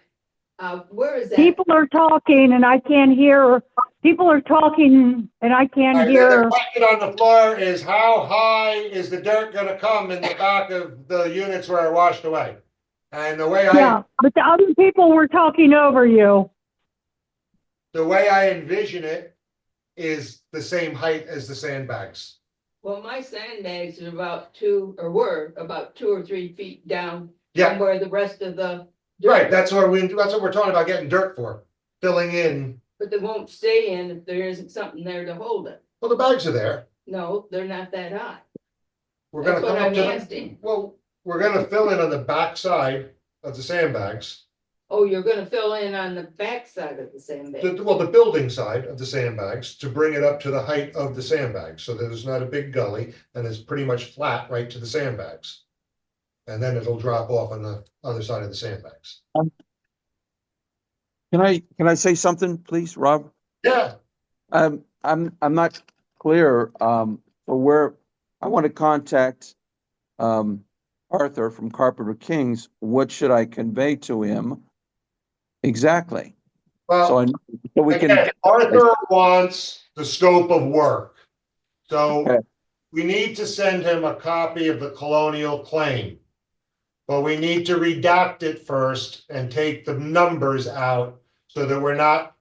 Speaker 9: Where is that?
Speaker 7: People are talking and I can't hear. People are talking and I
Speaker 3: All
Speaker 7: can't
Speaker 3: right,
Speaker 7: hear.
Speaker 3: the question on the floor is how high is the dirt gonna come in the back of the units where it washed away? And the way
Speaker 7: Yeah, but the other people were talking over you.
Speaker 3: I envision it is the same height as the sandbags.
Speaker 9: Well, my sandbags are about were about 2 or 3 feet down
Speaker 3: Yeah,
Speaker 9: from where the rest of the.
Speaker 3: right, that's what we're talking about getting dirt for, filling in.
Speaker 9: But they won't stay in if there isn't something there to hold it.
Speaker 3: Well, the bags are there.
Speaker 9: No, they're not that high.
Speaker 3: We're gonna
Speaker 9: That's what
Speaker 3: come up
Speaker 9: I'm
Speaker 3: to
Speaker 9: asking.
Speaker 3: well, we're gonna fill in on the back side of the sandbags.
Speaker 9: Oh, you're gonna fill in on the back side of the sandbag.
Speaker 3: The building side of the sandbags to bring it up to the height of the sandbags, so that there's not a big gully and it's pretty much flat right to the sandbags. And then it'll drop off on the other side of the sandbags.
Speaker 4: Can I say something, please, Rob?
Speaker 3: Yeah,
Speaker 4: I'm not clear, for where, I want to contact, Arthur from Carpenter Kings. What should I convey to him? Exactly. So
Speaker 3: well,
Speaker 4: so we can,
Speaker 3: again, Arthur wants the scope of work. So
Speaker 4: Okay.
Speaker 3: we need to send him a copy of the colonial claim. But we need to redact it first and take the numbers out so that we're not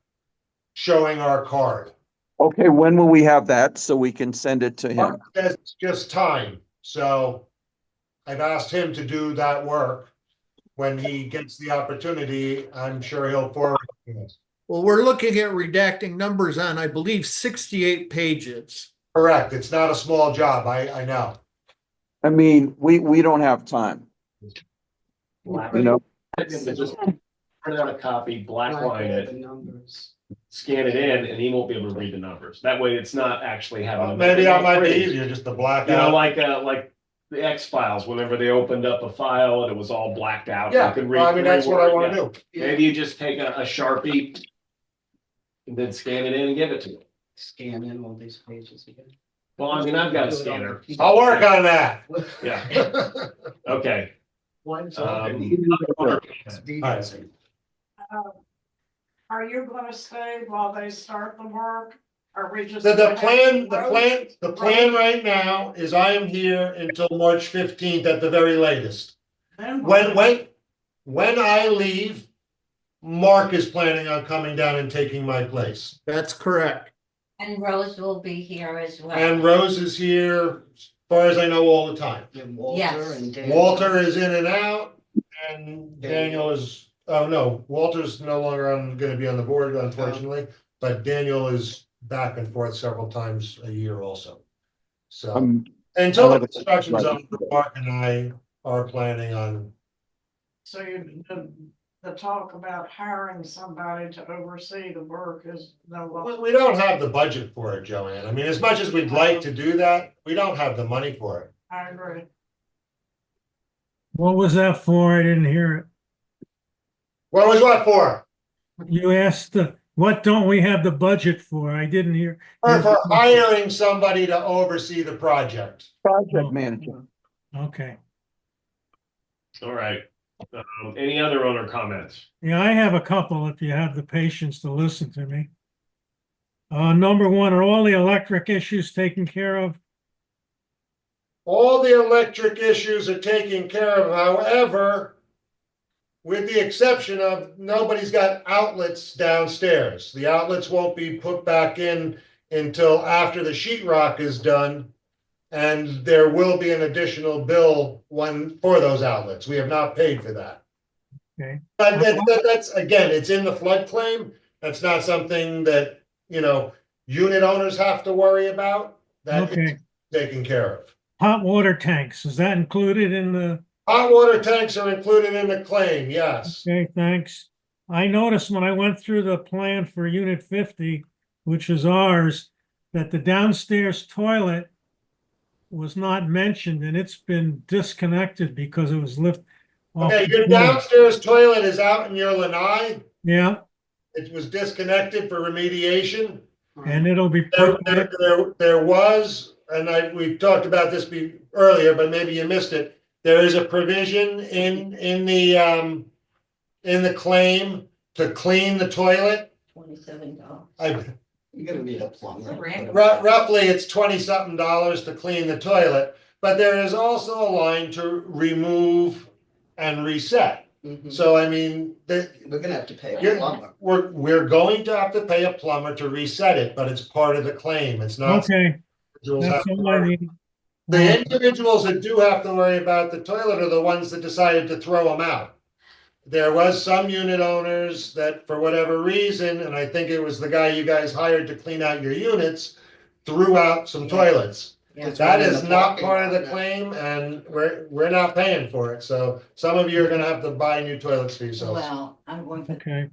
Speaker 3: showing our card.
Speaker 4: okay, when will we have that so we can send it to him?
Speaker 3: It's just time, so I've asked him to do that work. When he gets the opportunity, I'm sure he'll forward it to us.
Speaker 2: Well, we're looking at redacting numbers on, I believe, 68 pages.
Speaker 3: Correct, it's not a small job, I know.
Speaker 4: I mean, we don't have time, you know?
Speaker 1: Just print out a copy, black line it, scan it in, and he won't be able to read the numbers. That way it's not actually having.
Speaker 3: Maybe that might be easier, just to black
Speaker 1: You know,
Speaker 3: out.
Speaker 1: like the X-Files, whenever they opened up a file and it was all blacked out.
Speaker 3: Yeah,
Speaker 1: you could
Speaker 3: well, I mean, that's what I wanna do.
Speaker 1: Maybe you just take a Sharpie and then scan it in and give it to him.
Speaker 9: Scan in all these pages again.
Speaker 1: Well, I mean, I've got a scanner.
Speaker 3: I'll work on that.
Speaker 1: Yeah, okay.
Speaker 8: Are you gonna stay while they start the work? Are we just?
Speaker 3: The plan right now is I am here until March 15th at the very latest.
Speaker 8: Then
Speaker 3: When I leave, Mark is planning on coming down and taking my place.
Speaker 2: That's correct.
Speaker 5: And Rose will be here as well.
Speaker 3: And Rose is here far as I know, all the time.
Speaker 5: Yes.
Speaker 3: Walter is in and out, and Daniel is, oh no, Walter's no longer gonna be on the board, unfortunately, but Daniel is back and forth several times a year also. So, until
Speaker 4: I
Speaker 3: the
Speaker 4: have a-
Speaker 3: construction's over, Mark and I are planning on,
Speaker 8: So the talk about hiring somebody to oversee the work is no longer.
Speaker 3: we don't have the budget for it, Joanne. I mean, as much as we'd like to do that, we don't have the money for it.
Speaker 8: I agree.
Speaker 12: What was that for? I didn't hear it.
Speaker 3: What was what for?
Speaker 12: You asked, what don't we have the budget for? I didn't hear.
Speaker 3: For hiring somebody to oversee the project.
Speaker 4: Project manager.
Speaker 12: Okay.
Speaker 1: All right. Any other owner comments?
Speaker 12: Yeah, I have a couple if you have the patience to listen to me. Number one, are all the electric issues taken care of?
Speaker 3: All the electric issues are taken care of, however, with the exception of nobody's got outlets downstairs. The outlets won't be put back in until after the sheetrock is done. And there will be an additional bill for those outlets. We have not paid for that.
Speaker 12: Okay.
Speaker 3: But that's, again, it's in the flood claim. That's not something that, unit owners have to worry about. That is
Speaker 12: Okay.
Speaker 3: taken care of.
Speaker 12: Hot water tanks, is that included in the?
Speaker 3: Hot water tanks are included in the claim, yes.
Speaker 12: Okay, thanks. I noticed when I went through the plan for Unit 50, which is ours, that the downstairs toilet was not mentioned and it's been disconnected because it was lifted off.
Speaker 3: Okay,
Speaker 12: the
Speaker 3: your
Speaker 12: floor.
Speaker 3: downstairs toilet is out in your lanai.
Speaker 12: Yeah,
Speaker 3: It was disconnected for remediation.
Speaker 12: and it'll be
Speaker 3: There,
Speaker 12: put
Speaker 3: there,
Speaker 12: back.
Speaker 3: there was, and we talked about this earlier, but maybe you missed it. There is a provision in the claim to clean the toilet.
Speaker 5: $27.
Speaker 11: You're gonna need a plumber.
Speaker 3: Roughly, it's $20-something to clean the toilet, but there is also a line to remove and reset. So I mean,
Speaker 11: We're gonna have to pay a plumber.
Speaker 3: we're going to have to pay a plumber to reset it, but it's part of the claim. It's not.
Speaker 12: Okay,
Speaker 3: individuals have
Speaker 12: that's
Speaker 3: to
Speaker 12: all I
Speaker 3: worry.
Speaker 12: need.
Speaker 3: The individuals that do have to worry about the toilet are the ones that decided to throw them out. There was some unit owners that, for whatever reason, and I think it was the guy you guys hired to clean out your units, threw out some toilets.
Speaker 5: Yeah.
Speaker 3: That is not part of the claim, and we're not paying for it. So some of you are gonna have to buy new toilets for yourselves.
Speaker 5: Well, I'm going for.
Speaker 12: Okay.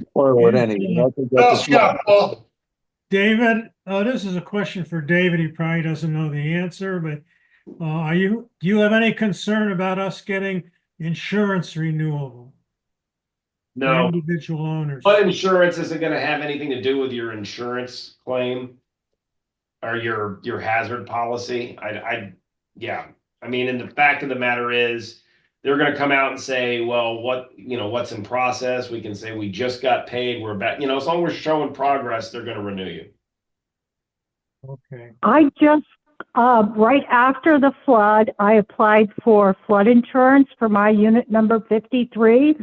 Speaker 4: Spoil it anyway. I think that's a
Speaker 3: Yeah, well,
Speaker 12: David, this is a question for David. He probably doesn't know the answer, but do you have any concern about us getting insurance renewal? for
Speaker 1: No.
Speaker 12: Individual owners.
Speaker 1: But insurance isn't gonna have anything to do with your insurance claim. Or your hazard policy. Yeah. I mean, and the fact of the matter is, they're gonna come out and say, well, what's in process? We can say we just got paid, we're back, as long as we're showing progress, they're gonna renew you.
Speaker 12: Okay.
Speaker 7: I just, right after the flood, I applied for flood insurance for my unit number 53.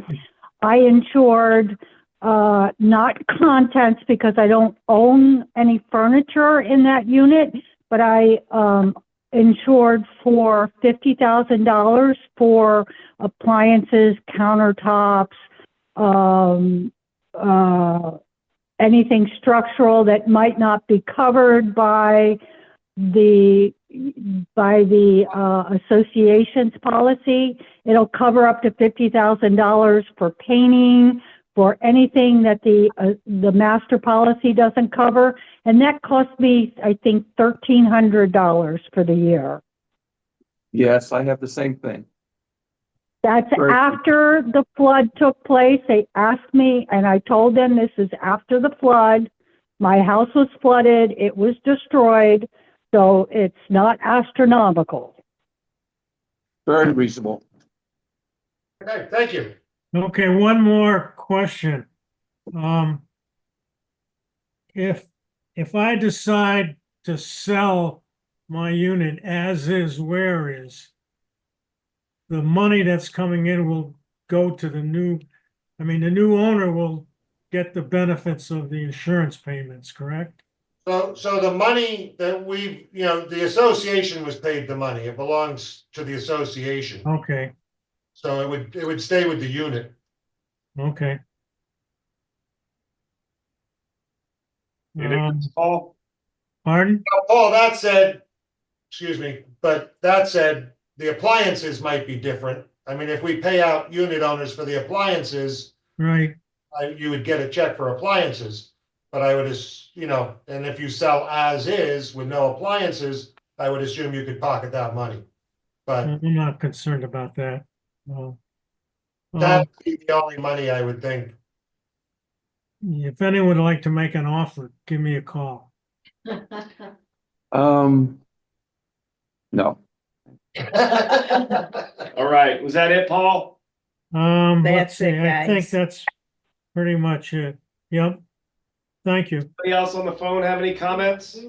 Speaker 7: I insured, not contents because I don't own any furniture in that unit, but I, insured for $50,000 for appliances, countertops, anything structural that might not be covered by the association's policy. It'll cover up to $50,000 for painting, for anything that the master policy doesn't cover. And that cost me, I think, $1,300 for the year.
Speaker 4: Yes, I have the same thing.
Speaker 7: That's
Speaker 4: Right.
Speaker 7: after the flood took place. They asked me, and I told them this is after the flood. My house was flooded. It was destroyed. So it's not astronomical.
Speaker 4: Very reasonable.
Speaker 3: okay, thank you.
Speaker 12: Okay, one more question. If I decide to sell my unit as is, where is, the money that's coming in will go to the new owner will get the benefits of the insurance payments, correct?
Speaker 3: So the money that the association was paid the money. It belongs to the association.
Speaker 12: Okay,
Speaker 3: So it would stay with the unit.
Speaker 12: okay.
Speaker 1: Anything, Paul?
Speaker 12: Pardon?
Speaker 3: Now, Paul, that said, excuse me, but that said, the appliances might be different. I mean, if we pay out unit owners for the appliances,
Speaker 12: Right,
Speaker 3: you would get a check for appliances. But I would, and if you sell as is with no appliances, I would assume you could pocket that money. But
Speaker 12: I'm not concerned about that. No.
Speaker 3: that'd be the only money I would think.
Speaker 12: If anyone would like to make an offer, give me a call.
Speaker 4: No.
Speaker 1: All right, was that it, Paul?
Speaker 12: Let's
Speaker 11: That's
Speaker 12: see,
Speaker 11: it,
Speaker 12: I think
Speaker 11: guys.
Speaker 12: that's pretty much it. Yep. Thank you.
Speaker 1: Anybody else on the phone have any comments?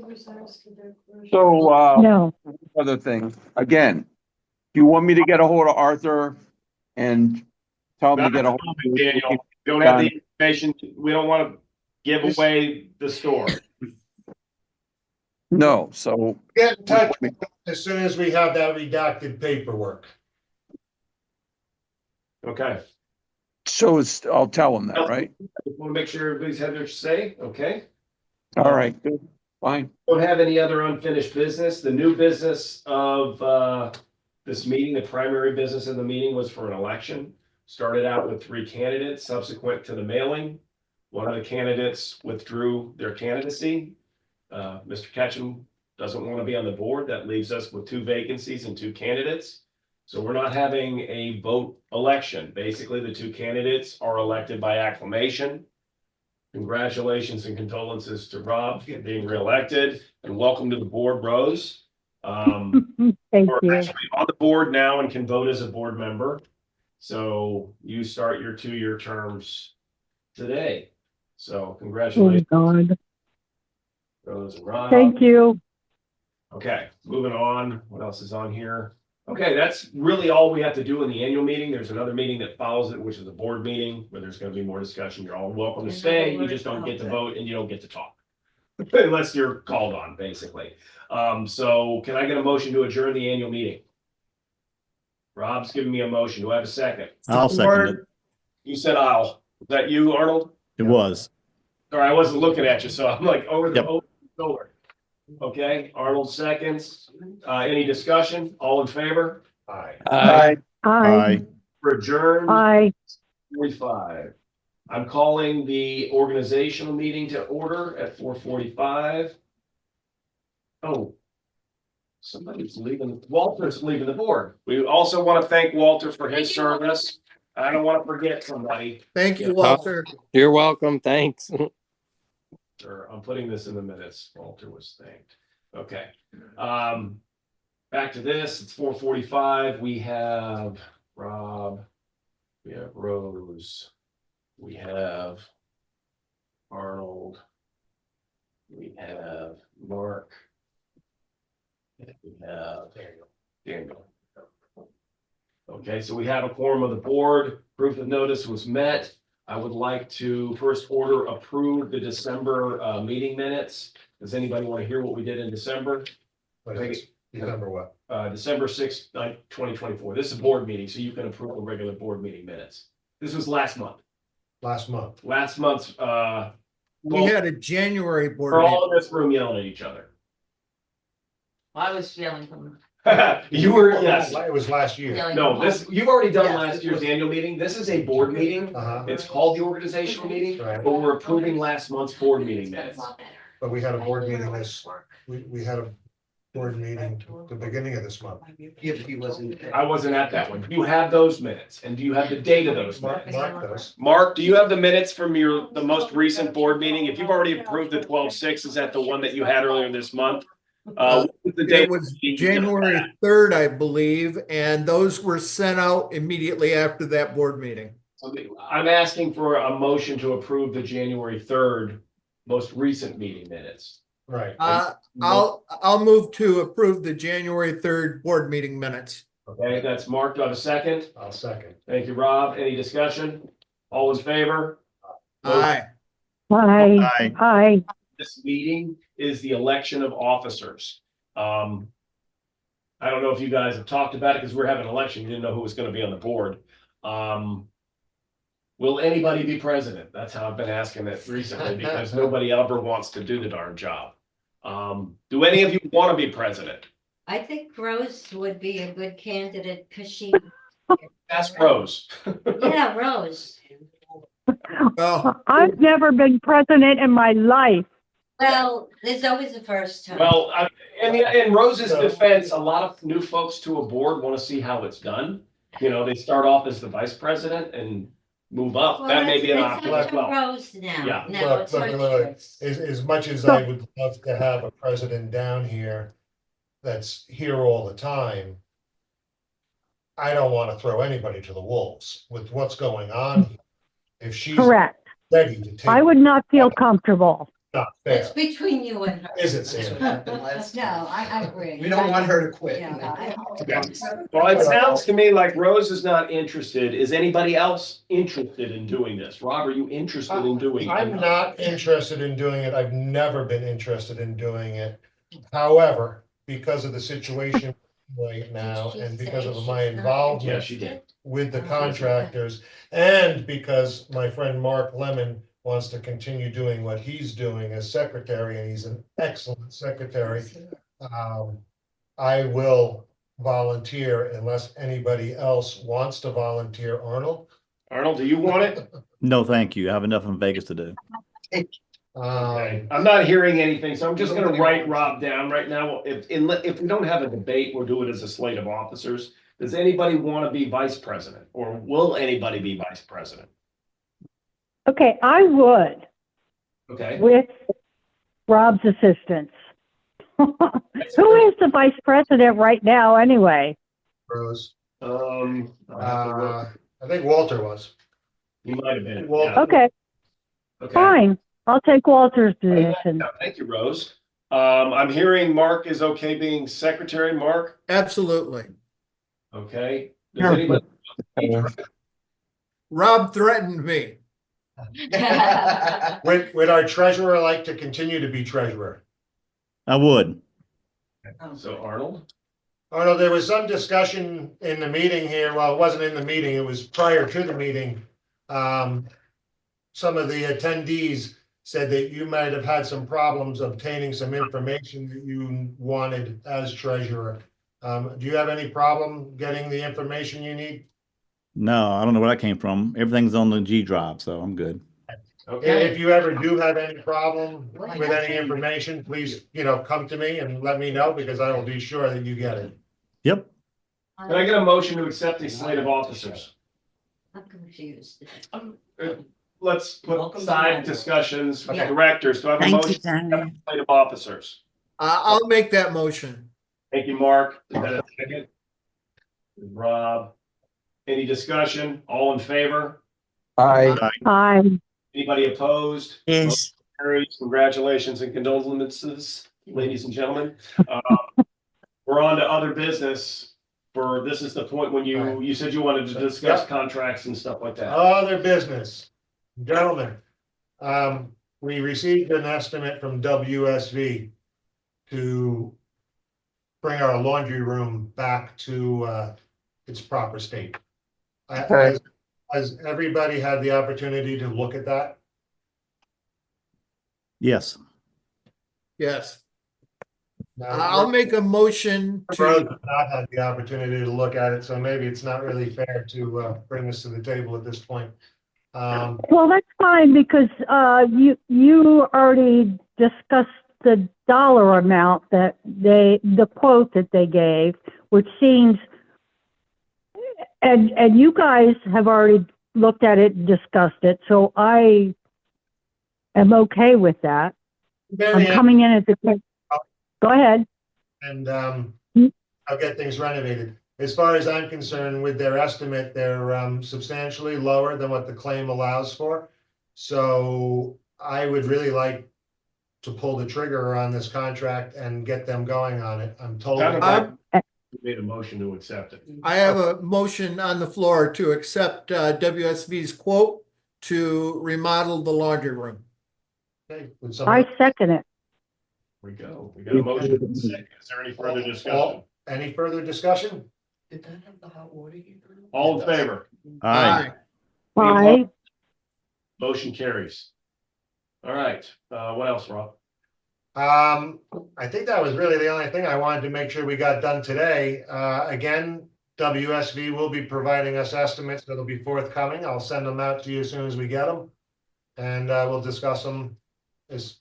Speaker 4: So,
Speaker 7: No,
Speaker 4: other thing, again, do you want me to get a hold of Arthur and tell him to get a hold of you?
Speaker 1: Daniel, we don't have the information. We don't want to give away the store.
Speaker 4: No, so,
Speaker 3: Get in touch with us as soon as we have that redacted paperwork.
Speaker 1: Okay.
Speaker 4: so I'll tell him that, right?
Speaker 1: Want to make sure everybody's had their say, okay?
Speaker 4: All right, good, fine.
Speaker 1: Don't have any other unfinished business. The new business of this meeting, the primary business of the meeting was for an election. Started out with 3 candidates subsequent to the mailing. One of the candidates withdrew their candidacy. Mr. Ketchum doesn't want to be on the board. That leaves us with 2 vacancies and 2 candidates. So we're not having a vote election. Basically, the 2 candidates are elected by acclamation. Congratulations and condolences to Rob for being reelected, and welcome to the board, Rose.
Speaker 7: thank
Speaker 1: You're
Speaker 7: you.
Speaker 1: actually on the board now and can vote as a board member. So you start your 2-year terms today. So
Speaker 7: Oh,
Speaker 1: congratulations,
Speaker 7: God.
Speaker 1: Rose and Rob.
Speaker 7: Thank you.
Speaker 1: Okay, moving on. What else is on here? Okay, that's really all we have to do in the annual meeting. There's another meeting that follows it, which is a board meeting where there's going to be more discussion. You're all welcome to stay. You just don't get to vote and you don't get to talk. Unless you're called on, basically. So can I get a motion to adjourn the annual meeting? Rob's giving me a motion. Do I have a second?
Speaker 10: I'll second it.
Speaker 1: You said I'll. Is that you, Arnold?
Speaker 10: It was.
Speaker 1: Sorry, I wasn't looking at you, so I'm like over the
Speaker 10: Yep.
Speaker 1: shoulder. Okay, Arnold seconds. Any discussion? All in favor? Aye.
Speaker 4: Aye.
Speaker 7: Aye.
Speaker 1: For adjourn.
Speaker 7: Aye.
Speaker 1: 45. I'm calling the organizational meeting to order at 4:45. Oh. Somebody's leaving. Walter's leaving the board. We also want to thank Walter for his service. I don't want to forget somebody.
Speaker 2: Thank you, Walter.
Speaker 13: You're welcome. Thanks.
Speaker 1: Sure, I'm putting this in the minutes. Walter was thanked. Okay. Back to this. It's 4:45. We have Rob. We have Rose. We have Arnold. We have Mark. And we have Daniel. Okay, so we have a quorum of the board. Proof of notice was met. I would like to first order approve the December meeting minutes. Does anybody want to hear what we did in December?
Speaker 3: December what?
Speaker 1: December 6th, 2024. This is a board meeting, so you can approve a regular board meeting minutes. This was last month.
Speaker 3: Last month.
Speaker 1: Last month's,
Speaker 2: We had a January board
Speaker 1: we're
Speaker 2: meeting.
Speaker 1: all in this room yelling at each other.
Speaker 6: I was yelling from.
Speaker 1: You were, yes.
Speaker 3: It was last year.
Speaker 6: yelling
Speaker 1: No,
Speaker 6: from
Speaker 1: this,
Speaker 6: home.
Speaker 1: you've already done
Speaker 6: Yes,
Speaker 1: last
Speaker 6: it
Speaker 1: year's
Speaker 6: was.
Speaker 1: annual meeting. This is a board meeting.
Speaker 3: Uh-huh.
Speaker 1: It's called the organizational meeting,
Speaker 3: Right.
Speaker 1: but we're approving last month's board meeting minutes.
Speaker 3: But we had a board meeting we had a board meeting the beginning of this month.
Speaker 1: I wasn't at that one. Do you have those minutes? And do you have the date of those
Speaker 3: Mark
Speaker 1: minutes?
Speaker 3: does.
Speaker 1: Mark, do you have the minutes from the most recent board meeting? If you've already approved the 12/6, is that the one that you had earlier this month? What was the date?
Speaker 2: It was January 3rd, I believe, and those were sent out immediately after that board meeting.
Speaker 1: I'm asking for a motion to approve the January 3rd most recent meeting minutes.
Speaker 3: Right.
Speaker 2: I'll move to approve the January 3rd board meeting minutes.
Speaker 1: Okay, that's Mark. Do I have a second?
Speaker 3: I'll second.
Speaker 1: Thank you, Rob. Any discussion? All in favor?
Speaker 2: Aye.
Speaker 7: Aye.
Speaker 10: Aye.
Speaker 7: Aye.
Speaker 1: this meeting is the election of officers. I don't know if you guys have talked about it because we're having an election. You didn't know who was going to be on the board. Will anybody be president? That's how I've been asking it recently because nobody ever wants to do the darn job. Do any of you want to be president?
Speaker 5: I think Rose would be a good candidate because she,
Speaker 1: Ask Rose.
Speaker 5: yeah, Rose.
Speaker 2: Well,
Speaker 7: I've never been president in my life.
Speaker 5: Well, there's always a first time.
Speaker 1: Well, in Rose's defense, a lot of new folks to a board want to see how it's done. You know, they start off as the vice president and move up.
Speaker 5: Well,
Speaker 1: That may be an
Speaker 5: that's
Speaker 1: option
Speaker 5: up
Speaker 1: as
Speaker 5: to
Speaker 1: well.
Speaker 5: Rose now.
Speaker 1: Yeah.
Speaker 5: Now
Speaker 3: Look,
Speaker 5: it's her
Speaker 3: look,
Speaker 5: choice.
Speaker 3: as much as I would love to have a president down here that's here all the time, I don't want to throw anybody to the wolves with what's going on here. If she's
Speaker 7: Correct.
Speaker 3: ready to take.
Speaker 7: I would not feel comfortable.
Speaker 3: Not
Speaker 5: It's
Speaker 3: fair,
Speaker 5: between you and her.
Speaker 3: is it, Sam?
Speaker 5: No, I agree.
Speaker 11: We don't want her to quit.
Speaker 5: Yeah,
Speaker 1: Well, it sounds to me like Rose is not interested. Is anybody else interested in doing this? Rob, are you interested in doing it?
Speaker 3: I'm not interested in doing it. I've never been interested in doing it. However, because of the situation right now and because of my
Speaker 1: Yeah,
Speaker 3: involvement
Speaker 1: she did.
Speaker 3: with the contractors and because my friend Mark Lemon wants to continue doing what he's doing as secretary, and he's an excellent secretary. I will volunteer unless anybody else wants to volunteer. Arnold?
Speaker 1: Arnold, do you want it?
Speaker 10: No, thank you. I have enough in Vegas to do.
Speaker 1: Okay. I'm not hearing anything, so I'm just gonna write Rob down right now. If we don't have a debate, we'll do it as a slate of officers. Does anybody want to be vice president, or will anybody be vice president?
Speaker 7: Okay, I would
Speaker 1: Okay.
Speaker 7: with Rob's assistance. Who is the vice president right now anyway?
Speaker 3: Rose.
Speaker 1: I'll have to look.
Speaker 3: I think Walter was.
Speaker 1: You might have been.
Speaker 3: Well,
Speaker 1: yeah.
Speaker 7: Okay,
Speaker 1: Okay.
Speaker 7: fine. I'll take Walter's position.
Speaker 1: Yeah, thank you, Rose. I'm hearing Mark is okay being secretary. Mark,
Speaker 2: absolutely.
Speaker 1: okay. Does anybody?
Speaker 2: Rob threatened me.
Speaker 3: Would our treasurer like to continue to be treasurer?
Speaker 10: I would.
Speaker 1: So Arnold.
Speaker 3: Arnold, there was some discussion in the meeting here. Well, it wasn't in the meeting. It was prior to the meeting. Some of the attendees said that you might have had some problems obtaining some information that you wanted as treasurer. Do you have any problem getting the information you need?
Speaker 10: No, I don't know where that came from. Everything's on the G drive, so I'm good.
Speaker 1: Okay.
Speaker 3: If you ever do have any problem with any information, please, come to me and let me know because I will be sure that you get it.
Speaker 10: Yep.
Speaker 1: Can I get a motion to accept the slate of officers?
Speaker 5: I'm confused.
Speaker 1: Let's put
Speaker 11: Welcome to
Speaker 1: aside
Speaker 11: the-
Speaker 1: discussions with
Speaker 5: Yeah.
Speaker 1: directors. Do I have a motion? to accept the Slate of officers.
Speaker 2: I'll make that motion.
Speaker 1: Thank you, Mark. Is that a second? Rob. Any discussion? All in favor?
Speaker 7: I,
Speaker 1: Anybody opposed?
Speaker 11: Yes.
Speaker 1: Carries. Congratulations and condolences, ladies and gentlemen. We're on to other business. This is the point when you said you wanted to discuss
Speaker 3: Yep.
Speaker 1: contracts and stuff like that.
Speaker 3: Other business. Gentlemen, we received an estimate from WSV to bring our laundry room back to its proper state. Has everybody had the opportunity to look at that?
Speaker 10: Yes.
Speaker 2: Yes.
Speaker 3: Now,
Speaker 2: I'll make a motion
Speaker 3: Rose
Speaker 2: to,
Speaker 3: has not had the opportunity to look at it, so maybe it's not really fair to bring this to the table at this point.
Speaker 7: well, that's fine because, you already discussed the dollar amount that the quote that they gave, which seems, and you guys have already looked at it and discussed it, so I am okay with that. I'm
Speaker 3: Mary Ann,
Speaker 7: coming in at the, go ahead.
Speaker 3: and I'll get things renovated. As far as I'm concerned, with their estimate, they're substantially lower than what the claim allows for. So I would really like to pull the trigger on this contract and get them going on it. I'm told.
Speaker 1: You made a motion to accept it.
Speaker 2: I have a motion on the floor to accept WSV's quote to remodel the laundry room.
Speaker 3: Okay, would
Speaker 7: I
Speaker 3: somebody-
Speaker 7: second it.
Speaker 1: We go. We got a motion. and a second. Is there any further discussion?
Speaker 3: Any further discussion?
Speaker 9: Did that have the hot water heater?
Speaker 1: All in favor?
Speaker 10: Aye.
Speaker 7: Aye.
Speaker 1: Motion carries. All right, what else, Rob?
Speaker 3: I think that was really the only thing I wanted to make sure we got done today. Again, WSV will be providing us estimates that'll be forthcoming. I'll send them out to you as soon as we get them. And we'll discuss them as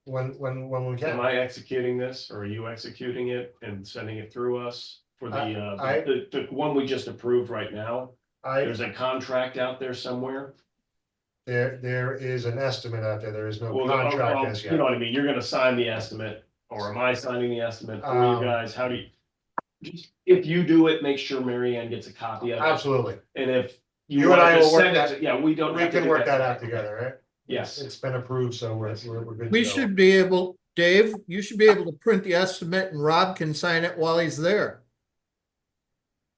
Speaker 3: when we
Speaker 1: Am
Speaker 3: can.
Speaker 1: I executing this, or are you executing it and sending it through us for the one we just approved right now? There's a contract out there somewhere.
Speaker 3: There is an estimate out there. There is no
Speaker 1: Well,
Speaker 3: contract as
Speaker 1: you know
Speaker 3: yet.
Speaker 1: what I mean? You're gonna sign the estimate, or am I signing the estimate for you guys? How do you? Just, if you do it, make sure Mary Ann gets a copy of it.
Speaker 3: Absolutely.
Speaker 1: And if
Speaker 3: You and I will work
Speaker 1: send it
Speaker 3: that.
Speaker 1: to- Yeah, we don't.
Speaker 3: We
Speaker 1: have to
Speaker 3: can
Speaker 1: do
Speaker 3: work that out together, right?
Speaker 1: Yes.
Speaker 3: It's been approved, so we're good.
Speaker 2: We
Speaker 3: to go.
Speaker 2: should be able, Dave, you should be able to print the estimate and Rob can sign it while he's there.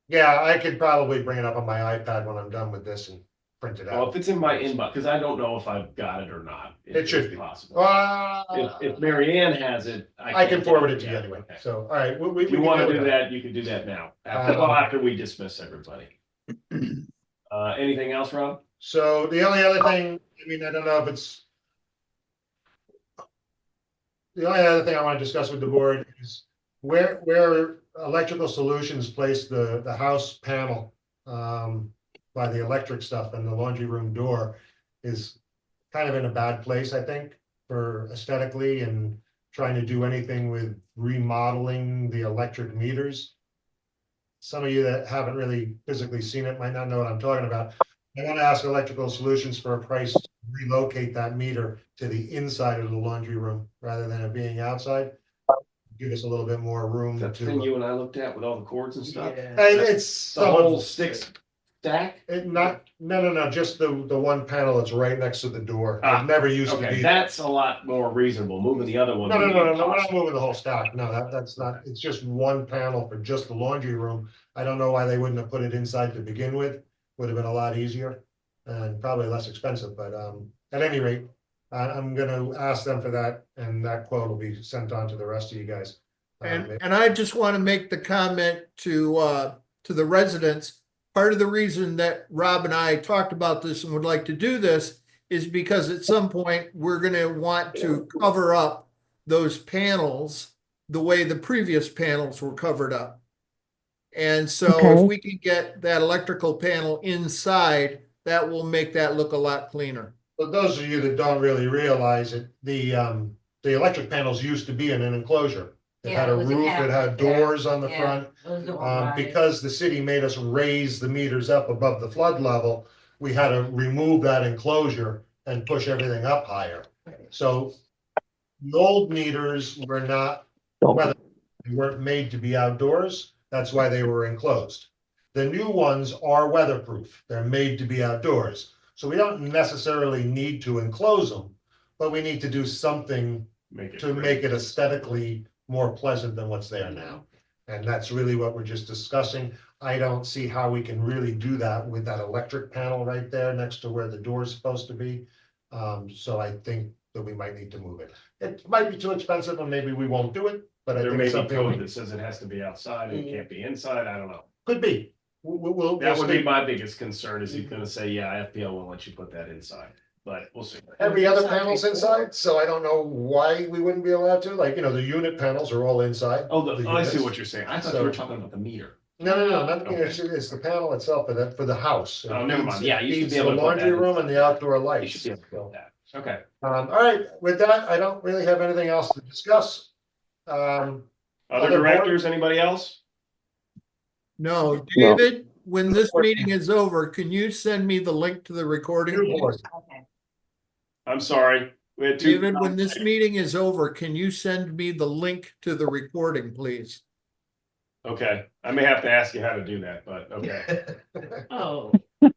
Speaker 3: Yeah, I could probably bring it up on my iPad when I'm done with this and print it
Speaker 1: Well,
Speaker 3: out.
Speaker 1: if it's in my inbox, because I don't know if I've got it or not.
Speaker 3: It should be
Speaker 1: possible. If
Speaker 3: If
Speaker 1: Mary Ann has it,
Speaker 3: I can
Speaker 1: can't
Speaker 3: forward
Speaker 1: get
Speaker 3: it to you anyway.
Speaker 1: Okay.
Speaker 3: So, all right.
Speaker 1: If you want to do that, you can do that now, after we dismiss everybody. Anything else, Rob?
Speaker 3: So the only other thing, I mean, I don't know if it's. The only other thing I want to discuss with the board is where Electrical Solutions placed the house panel by the electric stuff and the laundry room door is kind of in a bad place, I think, for aesthetically and trying to do anything with remodeling the electric meters. Some of you that haven't really physically seen it might not know what I'm talking about. I want to ask Electrical Solutions for a price to relocate that meter to the inside of the laundry room rather than it being outside. Give us a little bit more room
Speaker 1: That thing
Speaker 3: to.
Speaker 1: you and I looked at with all the cords and stuff?
Speaker 3: And it's
Speaker 1: The whole six stack?
Speaker 3: No, just the one panel that's right next to the door.
Speaker 1: Ah,
Speaker 3: It never used to
Speaker 1: Okay,
Speaker 3: be.
Speaker 1: that's a lot more reasonable. Moving the other one.
Speaker 3: No,
Speaker 1: would be
Speaker 3: we're not
Speaker 1: impossible.
Speaker 3: moving the whole stack. No, that's not, it's just one panel for just the laundry room. I don't know why they wouldn't have put it inside to begin with. Would have been a lot easier and probably less expensive, but at any rate, I'm gonna ask them for that and that quote will be sent on to the rest of you guys.
Speaker 2: And I just want to make the comment to the residents. Part of the reason that Rob and I talked about this and would like to do this is because at some point we're going to want to cover up those panels the way the previous panels were covered up. And so if
Speaker 7: Okay.
Speaker 2: we can get that electrical panel inside, that will make that look a lot cleaner.
Speaker 3: For those of you that don't really realize it, the electric panels used to be in an enclosure. It
Speaker 5: Yeah,
Speaker 3: had
Speaker 5: it
Speaker 3: a
Speaker 5: was a
Speaker 3: roof, it had
Speaker 5: cabinet,
Speaker 3: doors on the
Speaker 5: yeah.
Speaker 3: front.
Speaker 5: Those are all right.
Speaker 3: Because the city made us raise the meters up above the flood level, we had to remove that enclosure and push everything up higher. So the old meters were not, they weren't made to be outdoors. That's why they were enclosed. The new ones are weatherproof. They're made to be outdoors. So we don't necessarily need to enclose them, but we need to do something to make it aesthetically more pleasant than what's there now. And that's really what we're just discussing. I don't see how we can really do that with that electric panel right there next to where the door is supposed to be. So I think that we might need to move it. It might be too expensive and maybe we won't do it, but I
Speaker 1: There
Speaker 3: think
Speaker 1: may
Speaker 3: it's
Speaker 1: be
Speaker 3: something
Speaker 1: code
Speaker 3: we
Speaker 1: that says it has to be outside and it can't be inside. I don't know.
Speaker 3: could be. We'll
Speaker 1: That would be
Speaker 3: see.
Speaker 1: my biggest concern, is he's gonna say, yeah, FPL won't let you put that inside, but we'll see.
Speaker 3: Every other panel's inside, so I don't know why we wouldn't be allowed to. Like, the unit panels are all inside.
Speaker 1: Oh, I see
Speaker 3: units.
Speaker 1: what you're saying. I thought you were talking about the meter.
Speaker 3: No, not,
Speaker 1: Okay.
Speaker 3: it's the panel itself for the house.
Speaker 1: Oh, never mind. Yeah, you should
Speaker 3: Feeds
Speaker 1: be able
Speaker 3: the
Speaker 1: to put
Speaker 3: laundry
Speaker 1: that
Speaker 3: room and the outdoor
Speaker 1: You
Speaker 3: lights.
Speaker 1: should be able to build that. Okay.
Speaker 3: All right, with that, I don't really have anything else to discuss.
Speaker 1: Other
Speaker 3: Other
Speaker 1: directors, anybody else?
Speaker 2: No, David, when this meeting is over, can you send me the link to the recording?
Speaker 3: New board.
Speaker 2: please?
Speaker 5: Okay.
Speaker 1: I'm sorry. We had two.
Speaker 2: David, when this meeting is over, can you send me the link to the recording, please?
Speaker 1: Okay, I may have to ask you how to do that, but okay.
Speaker 6: Oh,
Speaker 1: I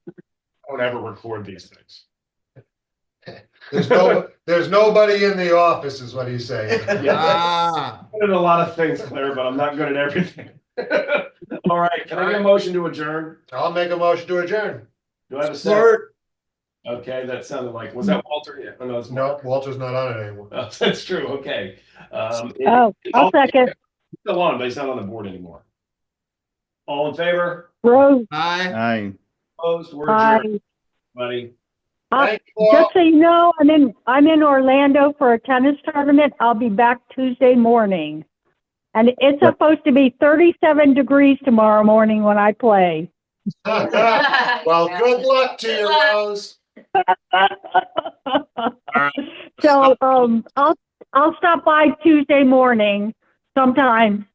Speaker 1: don't ever record these things.
Speaker 3: There's nobody in the office is what he's saying.
Speaker 2: Ah,
Speaker 1: I'm good at a lot of things, Claire, but I'm not good at everything. All right, can I get a motion to adjourn?
Speaker 3: I'll make a motion to adjourn.
Speaker 1: Do I have a second?
Speaker 2: Support.
Speaker 1: Okay, that sounded like, was that Walter? Yeah, oh, no, it's
Speaker 3: No,
Speaker 1: Mark.
Speaker 3: Walter's not on it anymore.
Speaker 1: Oh, that's true, okay.
Speaker 7: Oh, I'll second.
Speaker 1: Still on, but he's not on the board anymore. All in favor?
Speaker 7: Rose,
Speaker 2: Aye.
Speaker 10: Aye.
Speaker 1: Opposed? We're adjourned,
Speaker 7: I,
Speaker 1: buddy.
Speaker 3: Thank you all.
Speaker 7: just so you know, I'm in Orlando for a tennis tournament. I'll be back Tuesday morning. And it's supposed to be 37 degrees tomorrow morning when I play.
Speaker 3: Well, good luck to you, Rose.
Speaker 7: So, I'll stop by Tuesday morning sometime.